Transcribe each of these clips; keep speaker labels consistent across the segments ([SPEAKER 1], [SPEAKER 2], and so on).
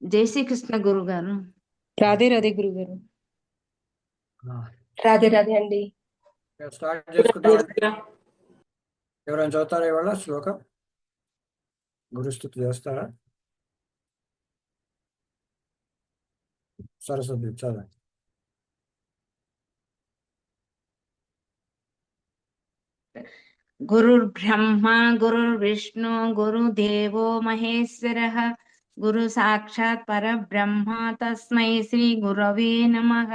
[SPEAKER 1] జై శ్రీకృష్ణ గురువు గారు.
[SPEAKER 2] రాధే రాధే గురుగారు.
[SPEAKER 3] రాధే రాధే అండి.
[SPEAKER 4] స్టార్ట్ చేసుకుంటామండి. ఎవరైనా చదువుతారా ఇవాళ శ్లోకం? గురుస్థుతి చేస్తారా? సరస్వతి చదవండి.
[SPEAKER 1] గురుర్బ్రహ్మ గురుర్విష్ణు గురుదేవో మహేశ్వరః గురు సాక్షాత్ పరబ్రహ్మ తస్మై శ్రీ గురవే నమః.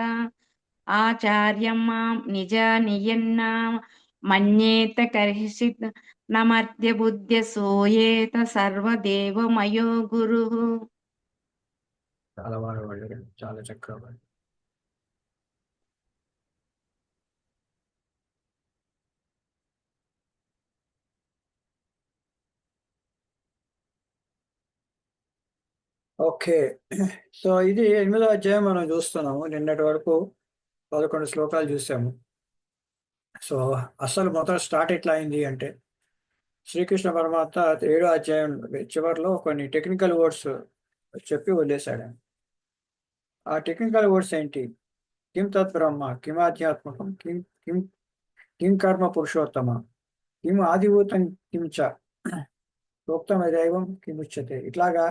[SPEAKER 1] ఆచార్యం మాం నిజ నియన్న మన్యేత కర్హిచిత్ నమర్త్య బుద్ధ్య సోయేత సర్వదేవమయో గురుః.
[SPEAKER 4] చాలా బాగా పాడారు, చాలా చక్కగా పాడారు. ఓకే, సో ఇది 8వ అధ్యాయం మనం చూస్తున్నాము. నిన్నటి వరకు 11 శ్లోకాలు చూసాము. సో అసలు మొదట స్టార్ట్ ఎట్లా అయింది అంటే, శ్రీకృష్ణ పరమాత్మ 7వ అధ్యాయం చివరిలో కొన్ని టెక్నికల్ వర్డ్స్ చెప్పి వదిలేశాడు. ఆ టెక్నికల్ వర్డ్స్ ఏంటి? కిం తత్ బ్రహ్మ, కిం ఆధ్యాత్మకం, కిం కిం కిం కర్మ పురుషోత్తమ, కిం ఆదిభూతం, కిం చ ప్రోక్తం దైవం కిముచ్యతే. ఇట్లాగా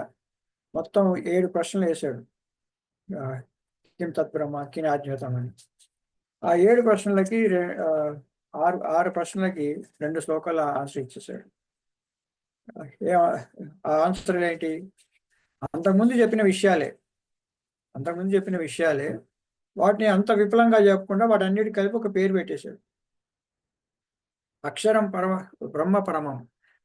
[SPEAKER 4] మొత్తం 7 ప్రశ్నలు వేశాడు. కిం తత్ బ్రహ్మ, కిం ఆధ్యాత్మం అని. ఆ 7 ప్రశ్నలకి 6 ప్రశ్నలకి 2 శ్లోకాల ఆన్సర్ ఇచ్చేసాడు. ఆ ఆన్సర్ ఏంటి? అంతకుముందు చెప్పిన విషయాలే వాటిని అంత విపులంగా చెప్పకుండా వాటన్నిటి కలిపి ఒక పేరు పెట్టేశాడు. అక్షరం బ్రహ్మ పరమం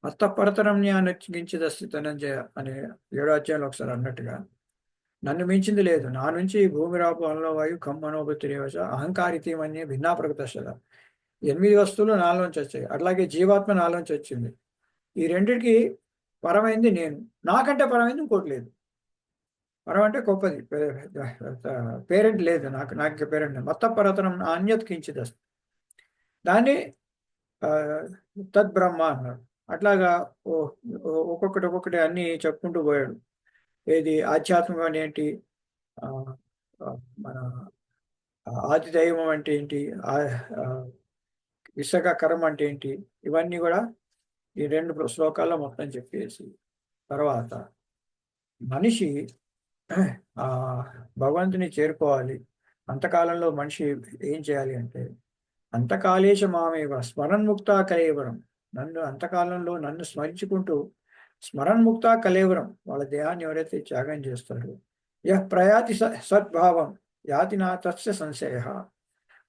[SPEAKER 4] మత్త పరతరం జ్ఞానగించిదస్తి ధనంజయ అనే 7వ అధ్యాయంలో ఒకసారి అన్నట్టుగా, నన్ను మించింది లేదు, నా నుంచి భూమి రాపు అనంలో వాయు కమ్మనోబుద్ధి రేవచ అహంకారితీమన్య భిన్నా ప్రకటశల. 8 వస్తువులు నాలోంచి వచ్చాయి, అట్లాగే జీవాత్మ నాలోంచి వచ్చింది. ఈ రెండిటికి పరమైంది నేను, నాకంటే పరమైంది ఇంకోటి లేదు. పరం అంటే గొప్పది, పేరెంట్ లేదు నాకు పేరెంట్. మొత్తం పరతనం అన్యత్ కించిదస్తి, దాన్ని తద్బ్రహ్మ అన్నాడు. అట్లాగా ఒక్కొక్కటి అన్ని చెప్పుకుంటూ పోయాడు. ఏది ఆధ్యాత్మికం అంటే ఏంటి, మన ఆది దైవం అంటే ఏంటి, విశాఖ కర్మ అంటే ఏంటి, ఇవన్నీ కూడా ఈ 2 శ్లోకాల్లో మొత్తం చెప్పేసి తర్వాత మనిషి భగవంతుని చేరుకోవాలి. అంతకాలంలో మనిషి ఏం చేయాలి అంటే, అంతకాలేశ మామేవ స్మరణముక్త కలేవరం, అంతకాలంలో నన్ను స్మరించుకుంటూ స్మరణముక్త కలేవరం, వాళ్ళ దేహాన్ని ఎవరైతే త్యాగం చేస్తారో, యః ప్రయాతి సద్భావం యాతి నా తస్య సంశయ,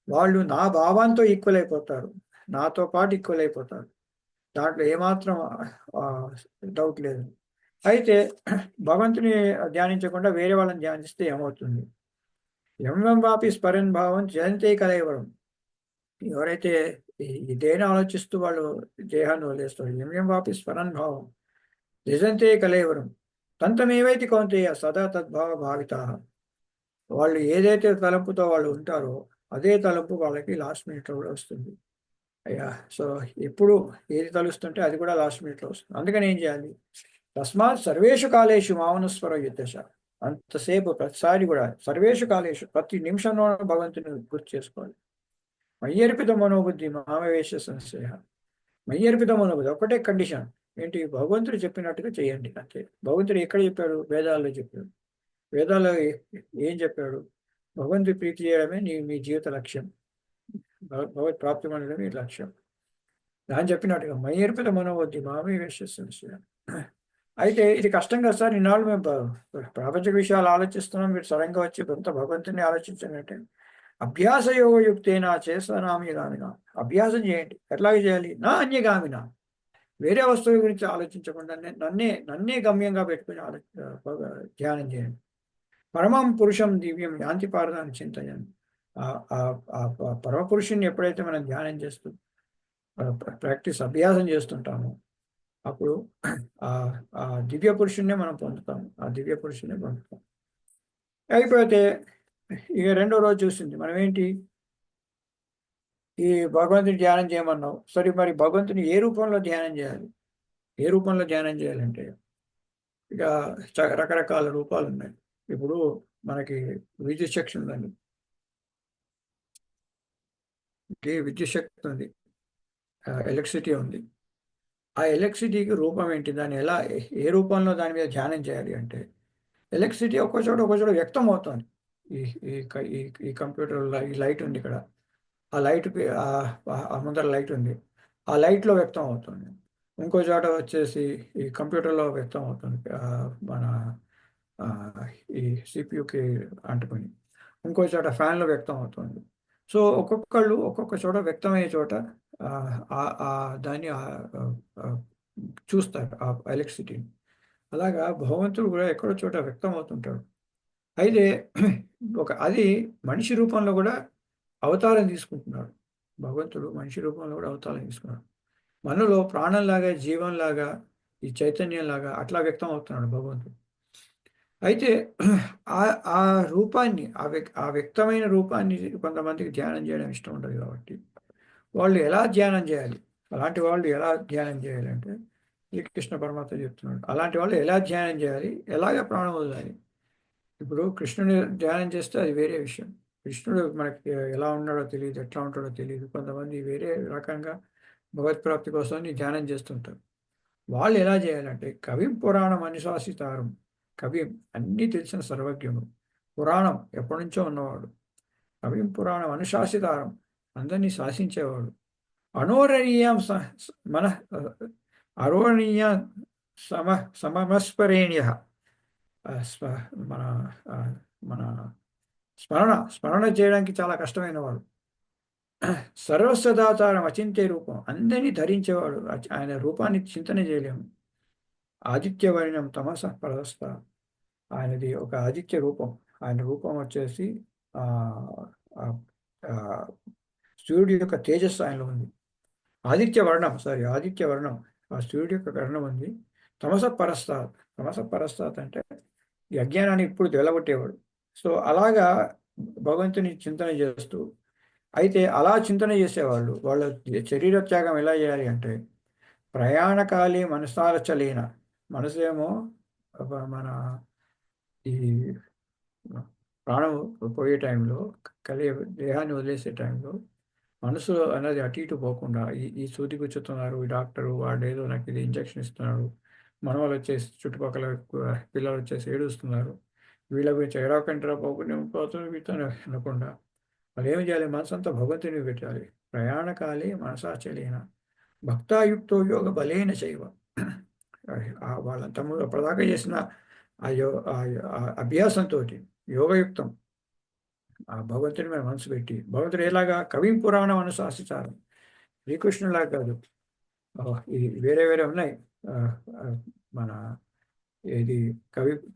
[SPEAKER 4] వాళ్ళు నా భావంతో ఈక్వల్ అయిపోతారు, నాతో పాటు ఈక్వల్ అయిపోతారు, దాంట్లో ఏమాత్రం డౌట్ లేదు. అయితే భగవంతుని ధ్యానించకుండా వేరే వాళ్ళని ధ్యానిస్తే ఏమవుతుంది? ఎం వాపి స్మరన్ భావం జయంతే కలైవరం, ఎవరైతే ఇదేనా ఆలోచిస్తూ వాళ్ళు దేహాన్ని వదిలేస్తారు, ఎం వాపి స్మరన్ భావం జయంతే కలైవరం తంతమేవైతే కౌంతేయ సదా తద్భావ భావిత, వాళ్ళు ఏదైతే తలంపుతో వాళ్ళు ఉంటారో అదే తలంపు వాళ్ళకి లాస్ట్ మినిట్లో కూడా వస్తుంది. అయ్యా, సో ఎప్పుడు ఏది తలుస్తుంటే అది కూడా లాస్ట్ మినిట్లో వస్తుంది. అందుకని ఏం చేయాలి? తస్మాత్ సర్వేషు కాలేషు మామనుస్మర యుద్ధశ, అంతసేపు ప్రతిసారి కూడా సర్వేషు కాలేషు ప్రతి నిమిషంలో భగవంతుని గుర్తు చేసుకోవాలి. మయ్యర్పిత మనోబుద్ధి మామవేశ సంశయ, మయ్యర్పిత మనోబుద్ధి ఒకటే కండిషన్ ఏంటి? భగవంతుడు చెప్పినట్టుగా చేయండి అంతే. భగవంతుడు ఎక్కడ చెప్పాడు? వేదాల్లో చెప్పాడు. వేదాల్లో ఏం చెప్పాడు? భగవంతుడి ప్రీతి చేయడమే మీ జీవిత లక్ష్యం, భగవత్ ప్రాప్తి మనమే మీ లక్ష్యం. దాని చెప్పినట్టుగా మయ్యర్పిత మనోబుద్ధి మామవేశ సంశయ. అయితే ఇది కష్టం కదా సార్, ఇన్నాళ్ళు మేము ప్రాపంచిక విషయాలు ఆలోచిస్తున్నాం, మీరు సడన్గా వచ్చి కొంత భగవంతుని ఆలోచించాలంటే, అభ్యాస యోగయుక్తేనా చేస్తానామిగామిన, అభ్యాసం చేయండి. ఎట్లాగే చేయాలి? నా అన్యగామిన, వేరే వస్తువు గురించి ఆలోచించకుండా నన్నే గమ్యంగా పెట్టుకుని ధ్యానం చేయండి. పరమం పురుషం దివ్యం యాంతి పారదాన్ని చింతయండి. పరమపురుషుని ఎప్పుడైతే మనం ధ్యానం చేస్తూ అభ్యాసం చేస్తుంటామో అప్పుడు ఆ దివ్య పురుషుణ్ణి మనం పొందుతాం. అయిపోతే ఇక 2వ రోజు చూసింది మనం ఏంటి, ఈ భగవంతుని ధ్యానం చేయమన్నావు. సరే, మరి భగవంతుని ఏ రూపంలో ధ్యానం చేయాలి? ఏ రూపంలో ధ్యానం చేయాలంటే, ఇక రకరకాల రూపాలు ఉన్నాయి. ఇప్పుడు మనకి విద్యుత్ శక్తి ఉందండి, విద్యుత్ శక్తి ఉంది, ఎలక్ట్రిసిటీ ఉంది. ఆ ఎలక్ట్రిసిటీకి రూపం ఏంటి, దాన్ని ఎలా ఏ రూపంలో దాని మీద ధ్యానం చేయాలి అంటే, ఎలక్ట్రిసిటీ ఒక చోట వ్యక్తం అవుతుంది. ఈ ఈ క- ఈ ఈ కంప్యూటర్ ఈ లైట్ ఉంది ఇక్కడ, ఆ లైట్కి ఆ ముందర లైట్ ఉంది, ఆ లైట్లో వ్యక్తం అవుతుంది. ఇంకో చోట వచ్చేసి ఈ కంప్యూటర్లో వ్యక్తం అవుతుంది, మన ఆ, ఈ సిపియుకి అంటుకొని. ఇంకో చోట ఫ్యాన్లో వ్యక్తం అవుతుంది. సో ఒక్కొక్కళ్ళు ఒక్కొక్క చోట వ్యక్తమయ్యే చోట ఆ, దాన్ని ఆ, చూస్తారు ఆ ఎలక్ట్రిసిటీని. అలాగా భగవంతుడు కూడా ఎక్కడో చోట వ్యక్తం అవుతుంటాడు. అయితే అది మనిషి రూపంలో కూడా అవతారం తీసుకుంటున్నాడు. భగవంతుడు మనిషి రూపంలో కూడా అవతారం తీసుకున్నాడు. మనలో ప్రాణంలాగా, జీవంలాగా, ఈ చైతన్యంలాగా అట్లా వ్యక్తం అవుతున్నాడు భగవంతుడు. అయితే ఆ ఆ రూపాన్ని, ఆ వ్యక్తమైన రూపాన్ని కొంతమందికి ధ్యానం చేయడం ఇష్టం ఉండదు కాబట్టి వాళ్ళు ఎలా ధ్యానం చేయాలి, అలాంటి వాళ్ళు ఎలా ధ్యానం చేయాలంటే శ్రీకృష్ణ పరమాత్మ చెప్తున్నాడు. అలాంటి వాళ్ళు ఎలా ధ్యానం చేయాలి, ఎలాగ ప్రాణం వదలాలి. ఇప్పుడు కృష్ణుని ధ్యానం చేస్తే అది వేరే విషయం. కృష్ణుడు మనకి ఎలా ఉన్నాడో తెలియదు, ఎట్లా ఉంటాడో తెలియదు. కొంతమంది వేరే రకంగా భగవత్ప్రాప్తి కోసం ధ్యానం చేస్తుంటారు. వాళ్ళు ఎలా చేయాలంటే, కవిం పురాణం అనుశాసితారం. కవి అన్నీ తెలిసిన సర్వజ్ఞుడు, పురాణం ఎప్పటి నుంచో ఉన్నవాడు. కవిం పురాణం అనుశాసితారం, అందరినీ శాసించేవాడు. అనోరణీయం మన అరోణీయ సమ సమమస్మరణీయ, మన ఆ, మన స్మరణ చేయడానికి చాలా కష్టమైన వాడు. సర్వస్వదాచారం అచింత్య రూపం, అందరినీ ధరించేవాడు. ఆయన రూపాన్ని చింతన చేయలేము. ఆదిత్యవర్ణం తమస పరస్త, ఆయనది ఒక ఆదిత్య రూపం. ఆయన రూపం వచ్చేసి ఆ ఆ, ఆ, సూర్యుడి యొక్క తేజస్సు ఆయనలో ఉంది. ఆదిత్య వర్ణం, ఆ సూర్యుడి యొక్క వర్ణం ఉంది. తమస పరస్తాత్ అంటే ఈ అజ్ఞానాన్ని ఇప్పుడు వెలగొట్టేవాడు. సో అలాగా భగవంతుని చింతన చేస్తూ, అయితే అలా చింతన చేసేవాళ్ళు వాళ్ళ శరీర త్యాగం ఎలా చేయాలి అంటే, ప్రయాణకాలి మనసారచలేన, మనసేమో మన ఈ ప్రాణం పోయే టైంలో, కలిగే దేహాన్ని వదిలేసే టైంలో మనసు అనేది అటు ఇటు పోకుండా, ఈ సూది గుచ్చుతున్నారు ఈ డాక్టరు, వాడు ఏదో నాకు ఇది ఇంజక్షన్ ఇస్తున్నాడు, మన వాళ్ళు వచ్చేసి చుట్టుపక్కల పిల్లలు వచ్చేసి ఏడుస్తున్నారు, వీళ్ళ గురించి ఎడవకంటారా పోకుండా పోతుంది వీటితో అనకుండా వాళ్ళు ఏమి చేయాలి, మనసు అంతా భగవంతుని పెట్టాలి. ప్రయాణకాలే మనసాచలేన భక్తాయుక్తో యోగ బలేన శైవ. వాళ్ళ తమ్ముడు అప్పటిదాకా చేసిన ఆ అభ్యాసంతో, యోగయుక్తం, ఆ భగవంతుని మీద మనసు పెట్టి, భగవంతుడు ఎలాగా కవిం పురాణం అనుశాసించారు. శ్రీకృష్ణులా కాదు, ఈ వేరే వేరే ఉన్నాయి. ఆ, ఆ, మన ఇది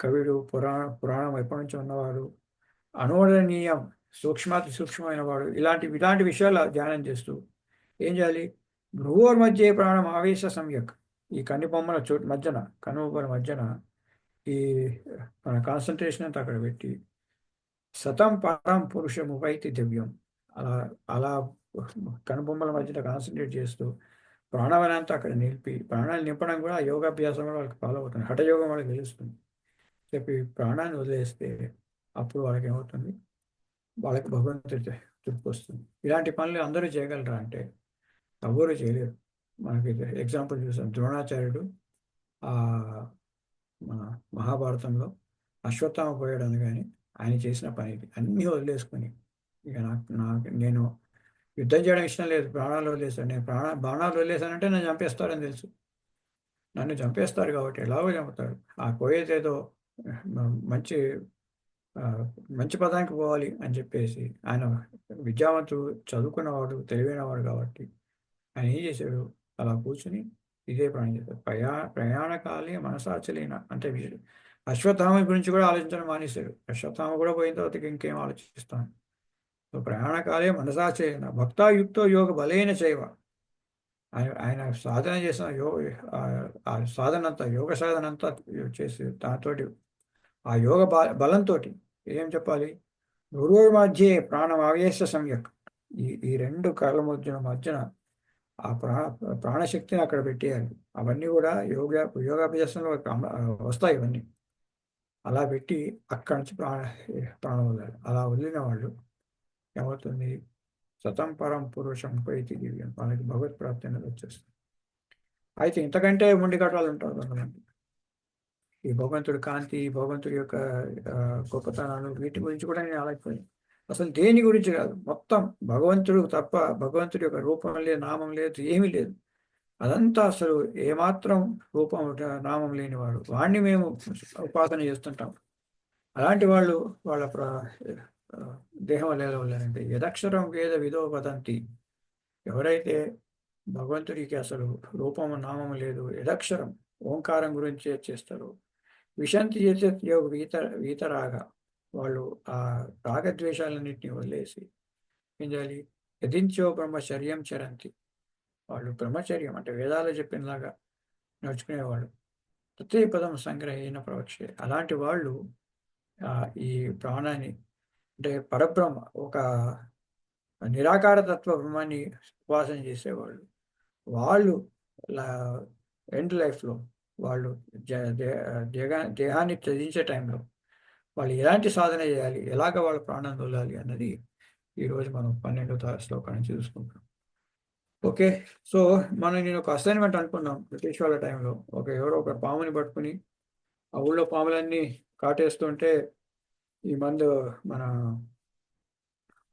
[SPEAKER 4] కవిడు పురాణం ఎప్పటి నుంచో ఉన్నవాడు, అనోరణీయం, సూక్ష్మాతి సూక్ష్మమైన వాడు, ఇలాంటి విషయాలు ధ్యానం చేస్తూ ఏం చేయాలి, భ్రువోర్ మధ్య ప్రాణం ఆవేశ సంయక్, ఈ కన్ను బొమ్మల మధ్యన, కనుబొమ్మల మధ్యన ఈ మన కాన్సన్ట్రేషన్ అంతా అక్కడ పెట్టి, సతం పరం పురుషముపైతి దివ్యం, అలా అలా కనుబొమ్మల మధ్యన కాన్సన్ట్రేట్ చేస్తూ ప్రాణాన్ని అక్కడ నిలిపి, ప్రాణాలు నింపడం కూడా యోగాభ్యాసం కూడా వాళ్ళకి ఫాలో అవుతుంది. హఠయోగం వాళ్ళకి తెలుస్తుంది. చెప్పి ప్రాణాన్ని వదిలేస్తే అప్పుడు వాళ్ళకి ఏమవుతుంది, వాళ్ళకి భగవంతుడి తృప్తి వస్తుంది. ఇలాంటి పనులు అందరూ చేయగలరా అంటే ఎవరు చేయలేరు. మనకి ఎగ్జాంపుల్ చూసాం, ద్రోణాచార్యుడు ఆ మన మహాభారతంలో అశ్వత్థామ పోయాడని కానీ ఆయన చేసిన పని ఇది. అన్నీ వదిలేసుకొని, ఇక నేను యుద్ధం చేయడం ఇష్టం లేదు, ప్రాణాలు వదిలేస్తాను, నేను బాణాలు వదిలేసానంటే నన్ను చంపేస్తారని తెలుసు, నన్ను చంపేస్తారు కాబట్టి ఎలాగో చంపుతారు, ఆ పోయేదేదో మంచి మంచి పదానికి పోవాలి అని చెప్పేసి, ఆయన విద్యావంతుడు, చదువుకున్నవాడు, తెలివైనవాడు కాబట్టి ఆయన ఏం చేశాడు, అలా కూర్చుని ఇదే ప్రాణం చేశాడు. ప్రయాణకాలే మనసాచలేన అంటే అశ్వత్థామ గురించి కూడా ఆలోచించడం మానేశాడు. అశ్వత్థామ కూడా పోయిన తర్వాత ఇంకేం ఆలోచిస్తాను. సో ప్రయాణకాలే మనసాచలేన భక్తాయుక్తో యోగ బలైన చైవ, ఆయన సాధన చేసిన ఆ సాధన అంతా, యోగ సాధన అంతా చేసి దాంతోటి ఆ యోగ బలంతో ఏం చెప్పాలి, గురువు మధ్య ప్రాణం ఆవేశ సంయక్, ఈ రెండు కాళ్ళ మధ్యన ఆ ప్రాణశక్తిని అక్కడ పెట్టేయాలి. అవన్నీ కూడా యోగాభ్యాసంలో వస్తాయి ఇవన్నీ. అలా పెట్టి అక్కడి నుంచి ప్రాణం వదలాలి. అలా వదిలిన వాళ్ళు ఏమవుతుంది, సతం పరం పురుషం పైతి దివ్యం, వాళ్ళకి భగవత్ ప్రాప్తి అనేది వచ్చేస్తుంది. అయితే ఇంతకంటే మొండి కట్టాలు ఉంటారు కొంతమంది. ఈ భగవంతుడి కాంతి, భగవంతుడి యొక్క గొప్పతనాలు, వీటి గురించి కూడా నేను ఆలోచిపోయాను. అసలు దేని గురించి కాదు, మొత్తం భగవంతుడు తప్ప, భగవంతుడి యొక్క రూపం లేదు, నామం లేదు, ఏమీ లేదు. అదంతా అసలు ఏమాత్రం రూపం నామం లేనివాడు, వాడిని మేము ఉపాసన చేస్తుంటాం. అలాంటి వాళ్ళు వాళ్ళ ఆ, దేహం ఎలా వెళ్ళారంటే యదక్షరం వేద విదో వదంతి. ఎవరైతే భగవంతుడికి అసలు రూపము నామం లేదు, యదక్షరం ఓంకారం గురించి చేస్తారు, విశాంతి చేసే వీతరాగ, వాళ్ళు ఆ రాగద్వేషాలన్నింటినీ వదిలేసి ఏం చేయాలి, యదించో బ్రహ్మచర్యం చరంతి. వాళ్ళు బ్రహ్మచర్యం అంటే వేదాలు చెప్పినలాగా నడుచుకునేవాళ్ళు. తృతీయ పదం సంగ్రహీన ప్రవక్షే. అలాంటి వాళ్ళు ఈ ప్రాణాన్ని అంటే పరబ్రహ్మ, ఒక నిరాకార తత్వ బ్రహ్మాన్ని ఉపాసన చేసేవాళ్ళు, వాళ్ళు ఎండ్ లైఫ్లో వాళ్ళు దేహాన్ని త్యజించే టైంలో వాళ్ళు ఎలాంటి సాధన చేయాలి, ఎలాగ వాళ్ళ ప్రాణం వదలాలి అన్నది ఈరోజు మనం 12వ శ్లోకం నుంచి చూసుకుంటాం. ఓకే, సో నేను ఒక అసైన్మెంట్ అనుకున్నాం బ్రిటిష్ వాళ్ళ టైంలో. ఎవరో ఒక పాముని పట్టుకుని ఆ ఊళ్ళో పాములన్నీ కాటేస్తుంటే ఈ మందు మన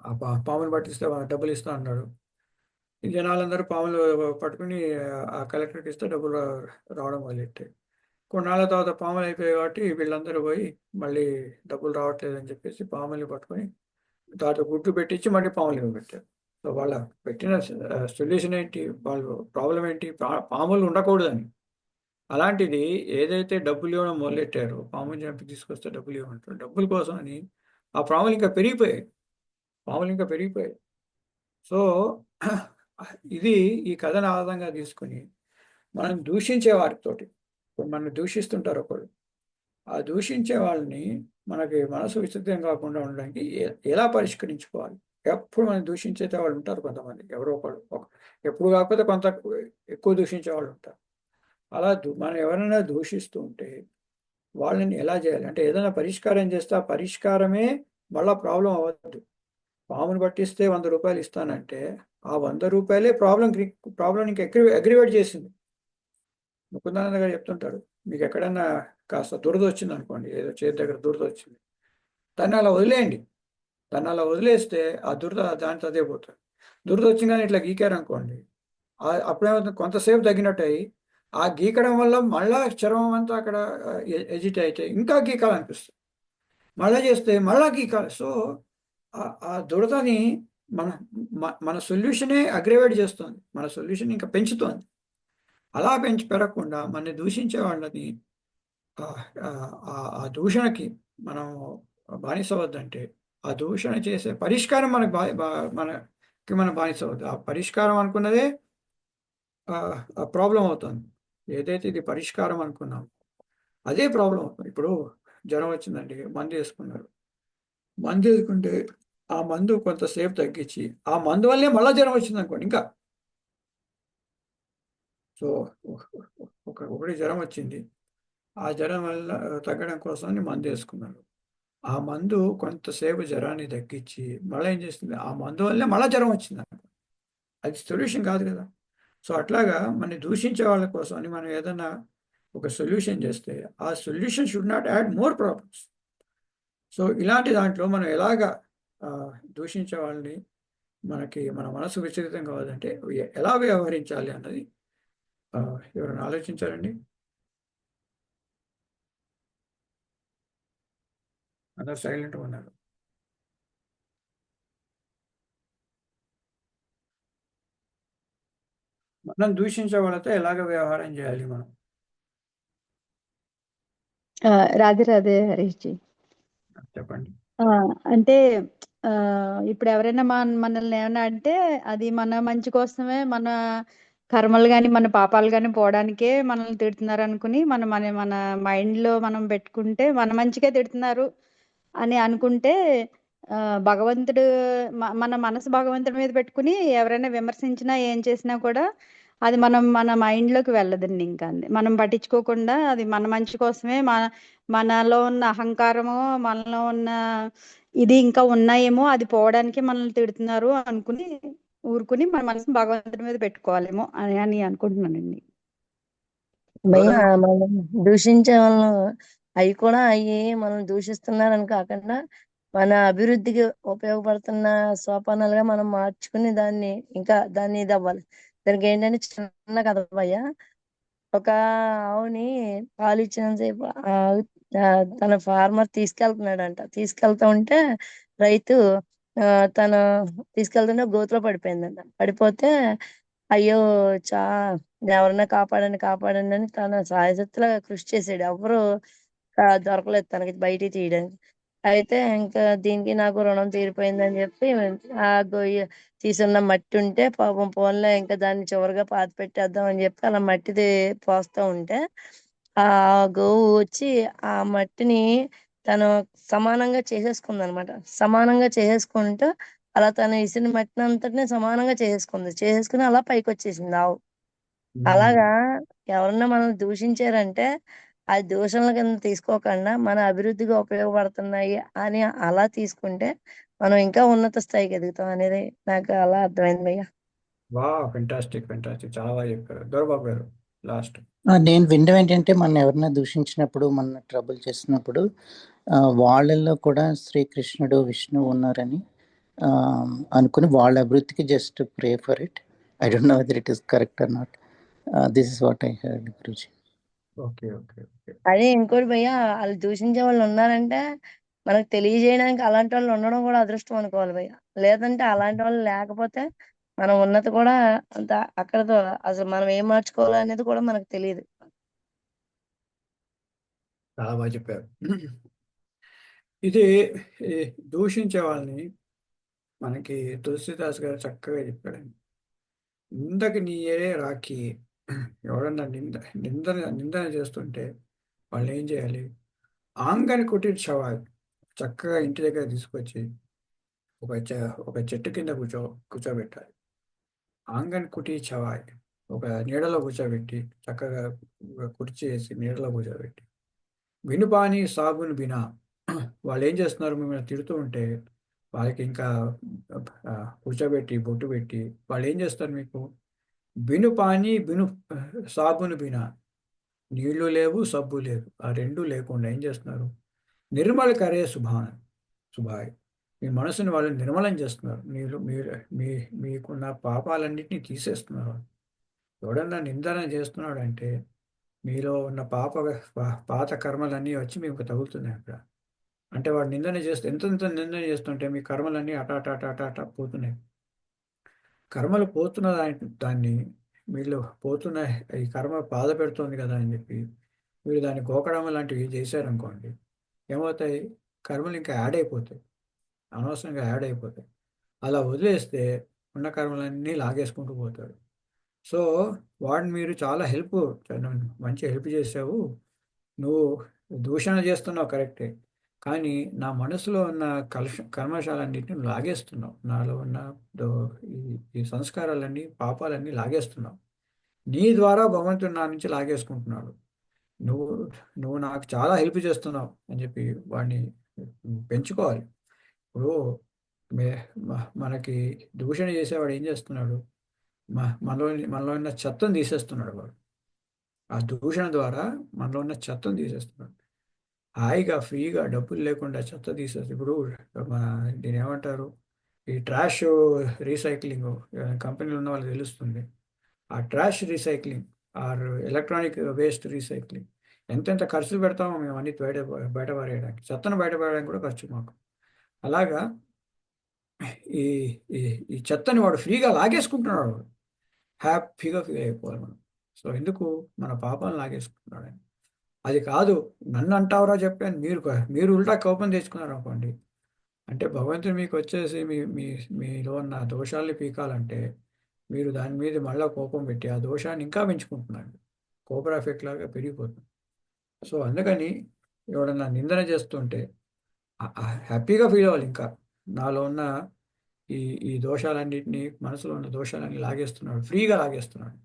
[SPEAKER 4] ఆ పాముని పట్టిస్తే డబ్బులు ఇస్తా అన్నాడు. ఈ జనాలందరూ పాములు పట్టుకుని ఆ కలెక్టర్కి ఇస్తే డబ్బులు రావడం మొదలెట్టాయి. కొన్నాళ్ళ తర్వాత పాములు అయిపోయాయి కాబట్టి వీళ్ళందరూ పోయి మళ్ళీ డబ్బులు రావట్లేదు అని చెప్పేసి పాముల్ని పట్టుకొని తర్వాత గుడ్లు పెట్టించి మళ్ళీ పాములు పెట్టారు. సో వాళ్ళ పెట్టిన సొల్యూషన్ ఏంటి, వాళ్ళు ప్రాబ్లం ఏంటి, పాములు ఉండకూడదని. అలాంటిది ఏదైతే డబ్బులు ఇవ్వడం మొదలెట్టారో, పాములు చంపి తీసుకొస్తే డబ్బులు ఇవ్వమంటారు, డబ్బుల కోసం అని ఆ పాములు ఇంకా పెరిగిపోయాయి. సో ఇది ఈ కథను ఆధారంగా తీసుకుని మనం దూషించే వారితోటి, ఇప్పుడు మనం దూషిస్తుంటారు ఒకళ్ళు, ఆ దూషించే వాళ్ళని మనకి మనసు విస్తృతం కాకుండా ఉండడానికి ఎలా పరిష్కరించుకోవాలి. ఎప్పుడు మనం దూషించే వాళ్ళు ఉంటారు కొంతమంది, ఎవరో ఒకళ్ళు ఎప్పుడు కాకపోతే కొంత ఎక్కువ దూషించే వాళ్ళు ఉంటారు. అలా మనం ఎవరైనా దూషిస్తూ ఉంటే వాళ్ళని ఎలా చేయాలి అంటే, ఏదైనా పరిష్కారం చేస్తే ఆ పరిష్కారమే మళ్ళా ప్రాబ్లం అవ్వద్దు. పామును పట్టిస్తే 100 రూపాయలు ఇస్తానంటే ఆ 100 రూపాయలే ప్రాబ్లం ఇంకా అగ్రివేట్ చేసింది. ముకుందానంద గారు చెప్తుంటారు, మీకు ఎక్కడన్నా కాస్త దురద వచ్చింది అనుకోండి, ఏదో చేతి దగ్గర దురద వచ్చింది, దాన్ని అలా వదిలేయండి. దాన్ని అలా వదిలేస్తే ఆ దురద దాంతో అదే పోతుంది. దురద వచ్చిందని ఇట్లా గీకారు అనుకోండి, అప్పుడేమవుతుంది, కొంతసేపు తగ్గినట్టు అయ్యి ఆ గీకడం వల్ల మళ్ళా చర్మం అంతా అక్కడ ఎజిట్ అయితే ఇంకా గీకాలనిపిస్తుంది, మళ్ళా చేస్తే మళ్ళా గీకాలి. సో ఆ దురదని మన సొల్యూషనే అగ్రివేట్ చేస్తుంది, మన సొల్యూషన్ ఇంకా పెంచుతోంది. అలా పెరగకుండా మన దూషించే వాళ్ళని ఆ దూషణకి మనం బానిస వద్దంటే, ఆ దూషణ చేసే పరిష్కారం మనకి మన బానిస వద్దు. ఆ పరిష్కారం అనుకున్నదే ప్రాబ్లం అవుతుంది. ఏదైతే ఇది పరిష్కారం అనుకున్నాం అదే ప్రాబ్లం అవుతుంది. ఇప్పుడు జ్వరం వచ్చిందండి, మందు వేసుకున్నారు, మందు వేసుకుంటే ఆ మందు కొంతసేపు తగ్గించి ఆ మందు వల్లే మళ్ళీ జ్వరం వచ్చింది అనుకోండి ఇంకా. సో ఒకటి జ్వరం వచ్చింది, ఆ జ్వరం వల్ల తగ్గడం కోసం మందు వేసుకున్నాడు, ఆ మందు కొంతసేపు జ్వరాన్ని తగ్గించి మళ్ళీ ఏం చేస్తుంది, ఆ మందు వల్లే మళ్ళీ జ్వరం వచ్చింది, అది సొల్యూషన్ కాదు కదా. సో అట్లాగా మన దూషించే వాళ్ళ కోసం అని మనం ఏదైనా ఒక సొల్యూషన్ చేస్తే ఆ solution should not add more problems. So ఇలాంటి దాంట్లో మనం ఎలాగా దూషించే వాళ్ళని మన మనసు విచలితం కావాలంటే ఎలా వ్యవహరించాలి అన్నది ఎవరైనా ఆలోచించారండి? అందరు సైలెంట్గా ఉన్నారు. మనం దూషించే వాళ్ళతో ఎలాగ వ్యవహారం చేయాలి మనం?
[SPEAKER 3] రాధే రాధే హరీష్ జీ.
[SPEAKER 4] చెప్పండి.
[SPEAKER 3] అంటే ఇప్పుడు ఎవరైనా మనల్ని ఏమైనా అంటే అది మన మంచి కోసమే, మన కర్మలు కానీ మన పాపాలు కానీ పోవడానికే మనల్ని తిడుతున్నారు అనుకుని మన మైండ్లో మనం పెట్టుకుంటే మన మంచిగా తిడుతున్నారు అని అనుకుంటే భగవంతుడు మన మనసు భగవంతుడి మీద పెట్టుకుని ఎవరైనా విమర్శించినా ఏం చేసినా కూడా అది మన మైండ్లోకి వెళ్ళదండి. ఇంకా అంది మనం పట్టించుకోకుండా అది మన మంచి కోసమే మనలో ఉన్న అహంకారము మనలో ఉన్న ఇది ఇంకా ఉన్నాయేమో అది పోవడానికి మనల్ని తిడుతున్నారు అనుకుని ఊరుకుని మన మనసుని భగవంతుడి మీద పెట్టుకోవాలేమో అని అనుకుంటున్నానండి.
[SPEAKER 5] భయ్య
[SPEAKER 4] ఎవరన్నా
[SPEAKER 5] మనం దూషించే వాళ్ళను అవి కూడా అవి మనం దూషిస్తున్నారని కాకుండా మన అభివృద్ధికి ఉపయోగపడుతున్న సోపానాలుగా మనం మార్చుకుని దాన్ని ఇది అవ్వాలి. దానికి ఏంటంటే చిన్న కథ భయ్య. ఒక ఆవుని పాలు ఇచ్చినంతసేపు ఆ, తన ఫార్మర్ తీసుకెళ్తా ఉంటే రైతు ఆ, తన తీసుకెళ్తుంటే గోతులో పడిపోయిందంట. పడిపోతే అయ్యో చా ఎవరన్నా కాపాడండి అని తన సాయశక్తులా కృషి చేసాడు. ఎవరు దొరకలేదు తనకి బయటికి తీయడానికి. అయితే ఇంకా దీనికి నాకు రుణం తీరిపోయిందని చెప్పి ఆ గొయ్యి తీసున్న మట్టి ఉంటే పాపం పోన్లే ఇంకా దాన్ని చివరిగా పాతి పెట్టేద్దాం అని చెప్పి అలా మట్టిది పోస్తూ ఉంటే ఆ గోవు వచ్చి ఆ మట్టిని తను సమానంగా చేసేసుకుంది అనమాట. సమానంగా చేసేసుకుంటూ అలా తను ఇసిన మట్టిని అంతటిని సమానంగా చేసేసుకుని అలా పైకి వచ్చేసింది ఆవు. అలాగా ఎవరన్నా మనం దూషించారంటే అది దూషణల కింద తీసుకోకుండా మన అభివృద్ధికి ఉపయోగపడుతున్నాయి అని అలా తీసుకుంటే మనం ఇంకా ఉన్నత స్థాయికి ఎదుగుతాం అనేది నాకు అలా అర్థమైంది భయ్య.
[SPEAKER 4] ఫెంటాస్టిక్ చాలా బాగా చెప్పారు. దొరబాబు గారు లాస్ట్.
[SPEAKER 6] నేను వినడం ఏంటంటే మన ఎవరైనా దూషించినప్పుడు మన ట్రబుల్ చేసినప్పుడు వాళ్ళల్లో కూడా శ్రీకృష్ణుడు విష్ణువు ఉన్నారని అనుకుని వాళ్ళ అభివృద్ధికి just pray for it. I don't know whether it is correct or not. This is what I heard Guruji.
[SPEAKER 4] Okay okay okay
[SPEAKER 5] అదే ఇంకోటి భయ్య, వాళ్ళు దూషించే వాళ్ళు ఉన్నారంటే మనకు తెలియజేయడానికి అలాంటి వాళ్ళు ఉండడం కూడా అదృష్టం అనుకోవాలి భయ్య. లేదంటే అలాంటి వాళ్ళు లేకపోతే మనం ఉన్నతి కూడా అంత అక్కడతో అసలు మనం ఏం మార్చుకోవాలి అనేది కూడా మనకు తెలియదు.
[SPEAKER 4] చాలా బాగా చెప్పారు. ఇది ఈ దూషించే వాళ్ళని మనకి తులసిదాస్ గారు చక్కగా చెప్పాడండి. నిందకి నీయే రాఖీ. ఎవరన్నా నిందన చేస్తుంటే వాళ్ళు ఏం చేయాలి? ఆంగని కుట్టించవాలి. చక్కగా ఇంటి దగ్గర తీసుకొచ్చి ఒక చెట్టు కింద కూర్చోబెట్టాలి. ఆంగన్ కుటీ చవాయ్, ఒక నీడలో కూర్చోబెట్టి చక్కగా కుర్చీ వేసి నీడలో కూర్చోబెట్టి వినుపాని సాబును బినా. వాళ్ళు ఏం చేస్తున్నారు? మిమ్మల్ని తిడుతూ ఉంటే వాళ్ళకి ఇంకా కూర్చోబెట్టి బొట్టు పెట్టి వాళ్ళు ఏం చేస్తారు? మీకు బిను సాబును బినా, నీళ్లు లేవు సబ్బు లేదు, ఆ రెండు లేకుండా ఏం చేస్తున్నారు? నిర్మల కరే శుభాయ్, మీ మనసుని వాళ్ళు నిర్మలం చేస్తున్నారు. మీకున్న పాపాలన్నింటినీ తీసేస్తున్నారు. ఎవడన్నా నిందన చేస్తున్నాడు అంటే మీలో ఉన్న పాత కర్మలన్నీ వచ్చి మీకు తగులుతున్నాయి అక్కడ. అంటే వాడు నిందన చేస్తే ఎంత నిందన చేస్తుంటే మీ కర్మలన్నీ అట పోతున్నాయి. కర్మలు పోతున్న దాన్ని వీళ్ళు పోతున్న ఈ కర్మ బాధ పెడుతోంది కదా అని చెప్పి మీరు దాన్ని గోకడం లాంటివి చేశారనుకోండి, ఏమవుతాయి? కర్మలు ఇంకా యాడ్ అయిపోతాయి, అనవసరంగా యాడ్ అయిపోతాయి. అలా వదిలేస్తే ఉన్న కర్మలన్నీ లాగేసుకుంటూ పోతాడు. సో వాడిని మీరు చాలా మంచి హెల్ప్ చేసావు. నువ్వు దూషణ చేస్తున్నావు కరెక్టే, కానీ నా మనసులో ఉన్న కల్మషాలన్నింటిని లాగేస్తున్నావు. నాలో ఉన్న ఈ సంస్కారాలన్నీ పాపాలన్నీ లాగేస్తున్నావు. నీ ద్వారా భగవంతుడు నా నుంచి లాగేసుకుంటున్నాడు. నువ్వు నువ్వు నాకు చాలా హెల్ప్ చేస్తున్నావు అని చెప్పి వాడిని పెంచుకోవాలి. ఇప్పుడు మనకి దూషణ చేసేవాడు ఏం చేస్తున్నాడు? మనలో ఉన్న చెత్తను తీసేస్తున్నాడు వాడు. ఆ దూషణ ద్వారా మనలో ఉన్న చెత్తను తీసేస్తున్నాడు. హాయిగా ఫ్రీగా డబ్బులు లేకుండా చెత్త తీసేస్తుంది. ఇప్పుడు దీని ఏమంటారు? ఈ ట్రాష్ రీసైక్లింగ్ కంపెనీలు ఉన్న వాళ్ళకి తెలుస్తుంది. ఆ trash recycling are electronic waste recycling ఎంతెంత ఖర్చులు పెడతామో మేము అన్ని బయట పారేయడానికి, చెత్తను బయట పారేయడానికి కూడా ఖర్చు మాకు. అలాగా ఈ ఈ చెత్తని వాడు ఫ్రీగా లాగేసుకుంటున్నాడు. హ్యాపీగా ఫీల్ అయిపోవాలి మనం. సో ఎందుకు? మన పాపాలను లాగేసుకుంటున్నాడు ఆయన. అది కాదు, నన్ను అంటావురా చెప్పాను, మీరు ఉల్టా కోపం తెచ్చుకున్నారు అనుకోండి, అంటే భగవంతుడు మీకు వచ్చేసి మీలో ఉన్న దోషాలని పీకాలంటే మీరు దాని మీద మళ్ళీ కోపం పెట్టి ఆ దోషాన్ని ఇంకా పెంచుకుంటున్నాడు. కోపర్ ఎఫెక్ట్ లాగా పెరిగిపోతుంది. సో అందుకని ఎవడన్నా నిందన చేస్తుంటే హ్యాపీగా ఫీల్ అవ్వాలి. ఇంకా నాలో ఉన్న ఈ ఈ దోషాలన్నింటినీ, మనసులో ఉన్న దోషాలన్నీ లాగేస్తున్నాడు, ఫ్రీగా లాగేస్తున్నాడు.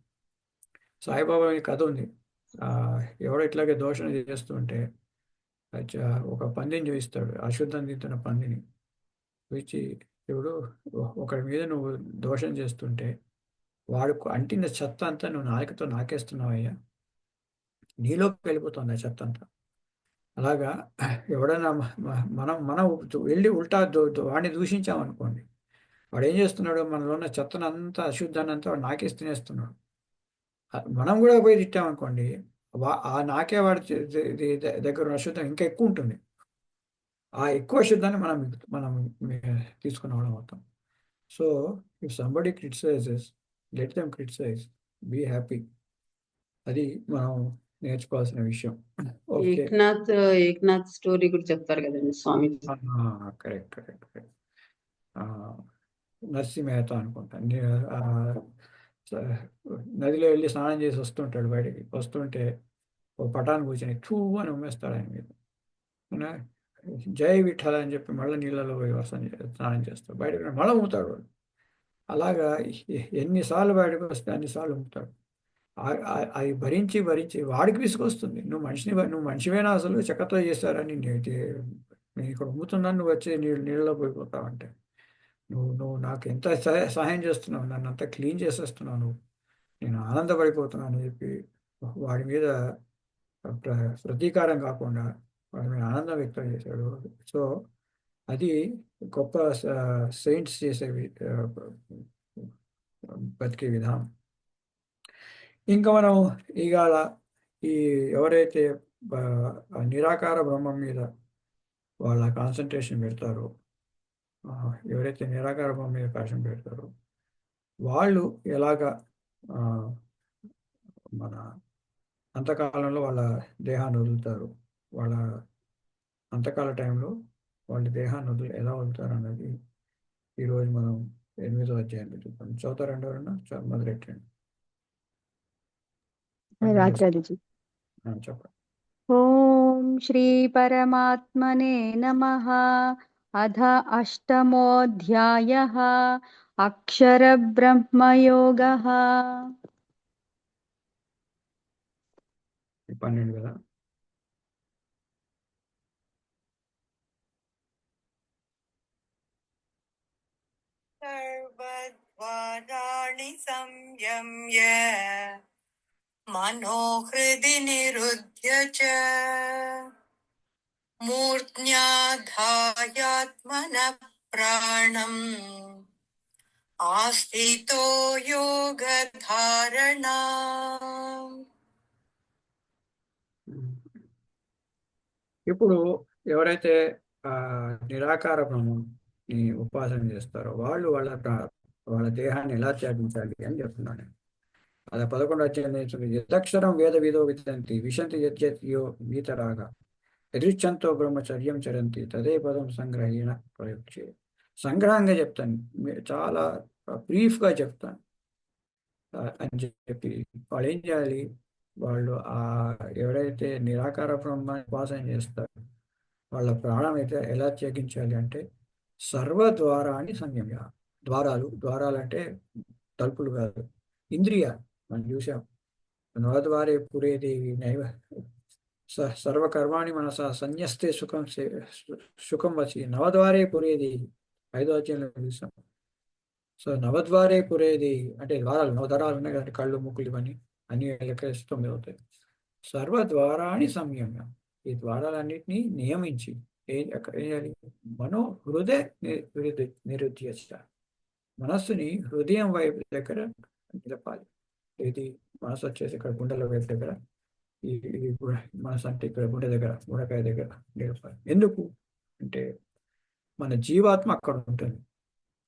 [SPEAKER 4] సాయిబాబా ఈ కథ ఉంది. ఎవడో ఇట్లాగే దోషం చేస్తుంటే ఒక పందిని చూపిస్తాడు, అశుద్ధం తింటున్న పందిని చూపించి, ఇప్పుడు ఒకరి మీద నువ్వు దోషం చేస్తుంటే వాడు అంటిన చెత్త అంతా నువ్వు నాలుకతో నాకేస్తున్నావు అయ్యా, నీలోకి వెళ్ళిపోతుంది ఆ చెత్త అంతా. అలాగా ఎవడైనా మనం మనం వెళ్ళి ఉల్టా వాడిని దూషించామనుకోండి, వాడు ఏం చేస్తున్నాడు, మనలో ఉన్న చెత్తను అంతా, అశుద్ధాన్ని అంతా వాడు నాకేసి తినేస్తున్నాడు. మనం కూడా పోయి తిట్టామనుకోండి, ఆ నాకే వాడి దగ్గర ఉన్న అశుద్ధం ఇంకా ఎక్కువ ఉంటుంది. ఆ ఎక్కువ అశుద్ధాన్ని మనం తీసుకున్న వాళ్ళం అవుతాం. So if somebody criticises, let them criticise, be happy. అది మనం నేర్చుకోవాల్సిన విషయం. ఓకే,
[SPEAKER 2] ఏక్నాథ్ స్టోరీ కూడా చెప్తారు కదండి స్వామి.
[SPEAKER 4] Correct correct correct. Narsi Mehta అనుకుంటా, నదిలో వెళ్ళి స్నానం చేసి వస్తుంటాడు, బయటికి వస్తుంటే ఓ పటాన్ని కూర్చొని టూ అని ఉమ్మేస్తాడు ఆయన మీద. జై విఠల అని చెప్పి మళ్ళీ నీళ్ళలో పోయి స్నానం చేస్తాడు, బయటకు మళ్ళీ ఉమ్ముతాడు వాడు. అలాగా ఎన్నిసార్లు బయటకు వస్తే అన్నిసార్లు ఉమ్ముతాడు. అది భరించి భరించి వాడికి విసుకొస్తుంది. నువ్వు మనిషివేనా, అసలు చెక్కతో చేస్తారని నేను ఇక్కడ ఉమ్ముతున్నాను, నువ్వు వచ్చి నీళ్ళలో పోయిపోతావంటే, నువ్వు నాకు ఎంత సహాయం చేస్తున్నావు, నన్ను అంతా క్లీన్ చేసేస్తున్నావు, నేను ఆనందపడిపోతున్నాను అని చెప్పి వాడి మీద ప్రతీకారం కాకుండా వాడి మీద ఆనందం వ్యక్తం చేశాడు. సో అది గొప్ప సెయింట్స్ చేసేవి బతికే విధానం. ఇంకా మనం ఇవాళ ఈ ఎవరైతే నిరాకార బ్రహ్మం మీద వాళ్ళ కాన్సన్ట్రేషన్ పెడతారో, ఎవరైతే నిరాకార బ్రహ్మం మీద కాన్సన్ట్రేషన్ పెడతారో వాళ్ళు ఎలాగా మన అంతకాలంలో వాళ్ళ దేహాన్ని వదులుతారు, వాళ్ళ అంతకాల టైంలో వాళ్ళ దేహాన్ని ఎలా వదులుతారు అన్నది ఈరోజు మనం 8వ అధ్యాయంలో చూద్దాం. చదువుతారండి ఎవరన్నా? మొదలెట్టండి.
[SPEAKER 3] రాజరాజు.
[SPEAKER 4] చెప్పండి.
[SPEAKER 3] ఓం శ్రీ పరమాత్మనే నమః. అథ అష్టమోऽధ్యాయः అక్షర బ్రహ్మయోగः.
[SPEAKER 4] 12 కదా.
[SPEAKER 7] సర్వద్వారాణి సంయమ్య మనోహృది నిరుధ్య చ మూర్ధ్యాధాయాత్మనః ప్రాణం ఆస్థితో యోగధారణా.
[SPEAKER 4] ఇప్పుడు ఎవరైతే నిరాకార బ్రహ్మం ఉపాసన చేస్తారో వాళ్ళు వాళ్ళ దేహాన్ని ఎలా త్యాగించాలి అని చెప్తున్నాను. అది 11వ అధ్యాయం యదక్షరం వేద విదో విదంతి విశంతి యద్యో వీతరాగా యదృచ్ఛంతో బ్రహ్మచర్యం చరంతి తదే పదం సంగ్రహీణ ప్రయోక్షే. సంగ్రహంగా చెప్తాను, చాలా బ్రీఫ్గా చెప్తాను అని చెప్పి వాళ్ళు ఏం చేయాలి, వాళ్ళు ఎవరైతే నిరాకార బ్రహ్మాన్ని ఉపాసన చేస్తారో వాళ్ళ ప్రాణం అయితే ఎలా త్యగించాలి అంటే సర్వద్వారాన్ని సంయమ్య. ద్వారాలు అంటే తలుపులు కాదు, ఇంద్రియాలు. మనం చూసాం, నవద్వారే పురే దేవి నైవ సర్వకర్మాణి మనస సన్యస్తే సుఖం వచ్చి నవద్వారే పురే దేవి 5వ అధ్యాయంలో చూసాం. సో నవద్వారే పురే దేవి అంటే ద్వారాలు, నవద్వారాలు ఉన్నాయి కదండి, కళ్ళు ముక్కులు ఇవన్నీ అన్ని లెక్కేసి 9 అవుతాయి. సర్వద్వారాన్ని సంయమ్య, ఈ ద్వారాలన్నింటినీ నియమించి ఏం చేయాలి, మనో హృదయ నిరుద్య, మనస్సుని హృదయం వైపు దగ్గర నిలపాలి. ఇది మనసు వచ్చేసి ఇక్కడ గుండెల వైపు దగ్గర, ఈ మనసు అంటే ఇక్కడ గుండె దగ్గర, గుండెకాయ దగ్గర నిలపాలి. ఎందుకు అంటే మన జీవాత్మ అక్కడ ఉంటుంది.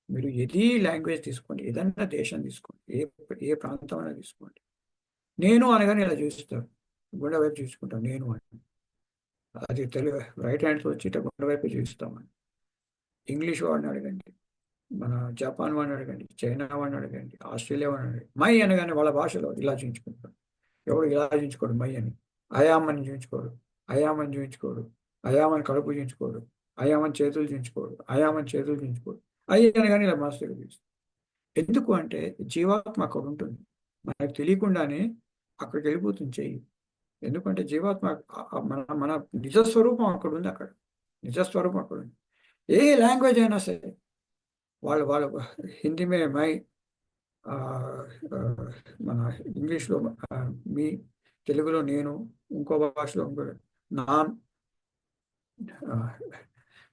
[SPEAKER 4] మీరు ఏది లాంగ్వేజ్ తీసుకోండి, ఏదన్నా దేశం తీసుకోండి, ఏ ప్రాంతం అయినా తీసుకోండి, నేను అనగానే ఇలా చూస్తారు, గుండె వైపు చూసుకుంటాం నేను అని. అది తెలుగు రైట్ హ్యాండ్స్ వచ్చి గుండె వైపు చూస్తామని. ఇంగ్లీష్ వాడిని అడగండి, మన జపాన్ వాడిని అడగండి, చైనా వాడిని అడగండి, ఆస్ట్రేలియా వాడిని అడగండి, మై అనగానే వాళ్ళ భాషలో ఇలా చూపించుకుంటారు. ఎవడు ఇలా చూపించుకోడు మై అని, అయామని చూపించుకోడు, అయామని చూపించుకోడు, అయామని కడుపు చూపించుకోడు, అయామని చేతులు దించుకోడు, అయామని చేతులు దించుకోడు, అయ్యాను కానీ ఇలా మనసు దగ్గర తీస్తుంది. ఎందుకు అంటే జీవాత్మ అక్కడ ఉంటుంది, మనకు తెలియకుండానే అక్కడికి వెళ్ళిపోతుంది చెయ్యి. ఎందుకంటే జీవాత్మ మన మన నిజస్వరూపం అక్కడ ఉంది, అక్కడ నిజస్వరూపం అక్కడ ఉంది. ఏ లాంగ్వేజ్ అయినా సరే, వాళ్ళు హిందీ మే మై, మన ఇంగ్లీష్లో మీ, తెలుగులో నేను, ఇంకో భాషలో ఇంకో నాన్.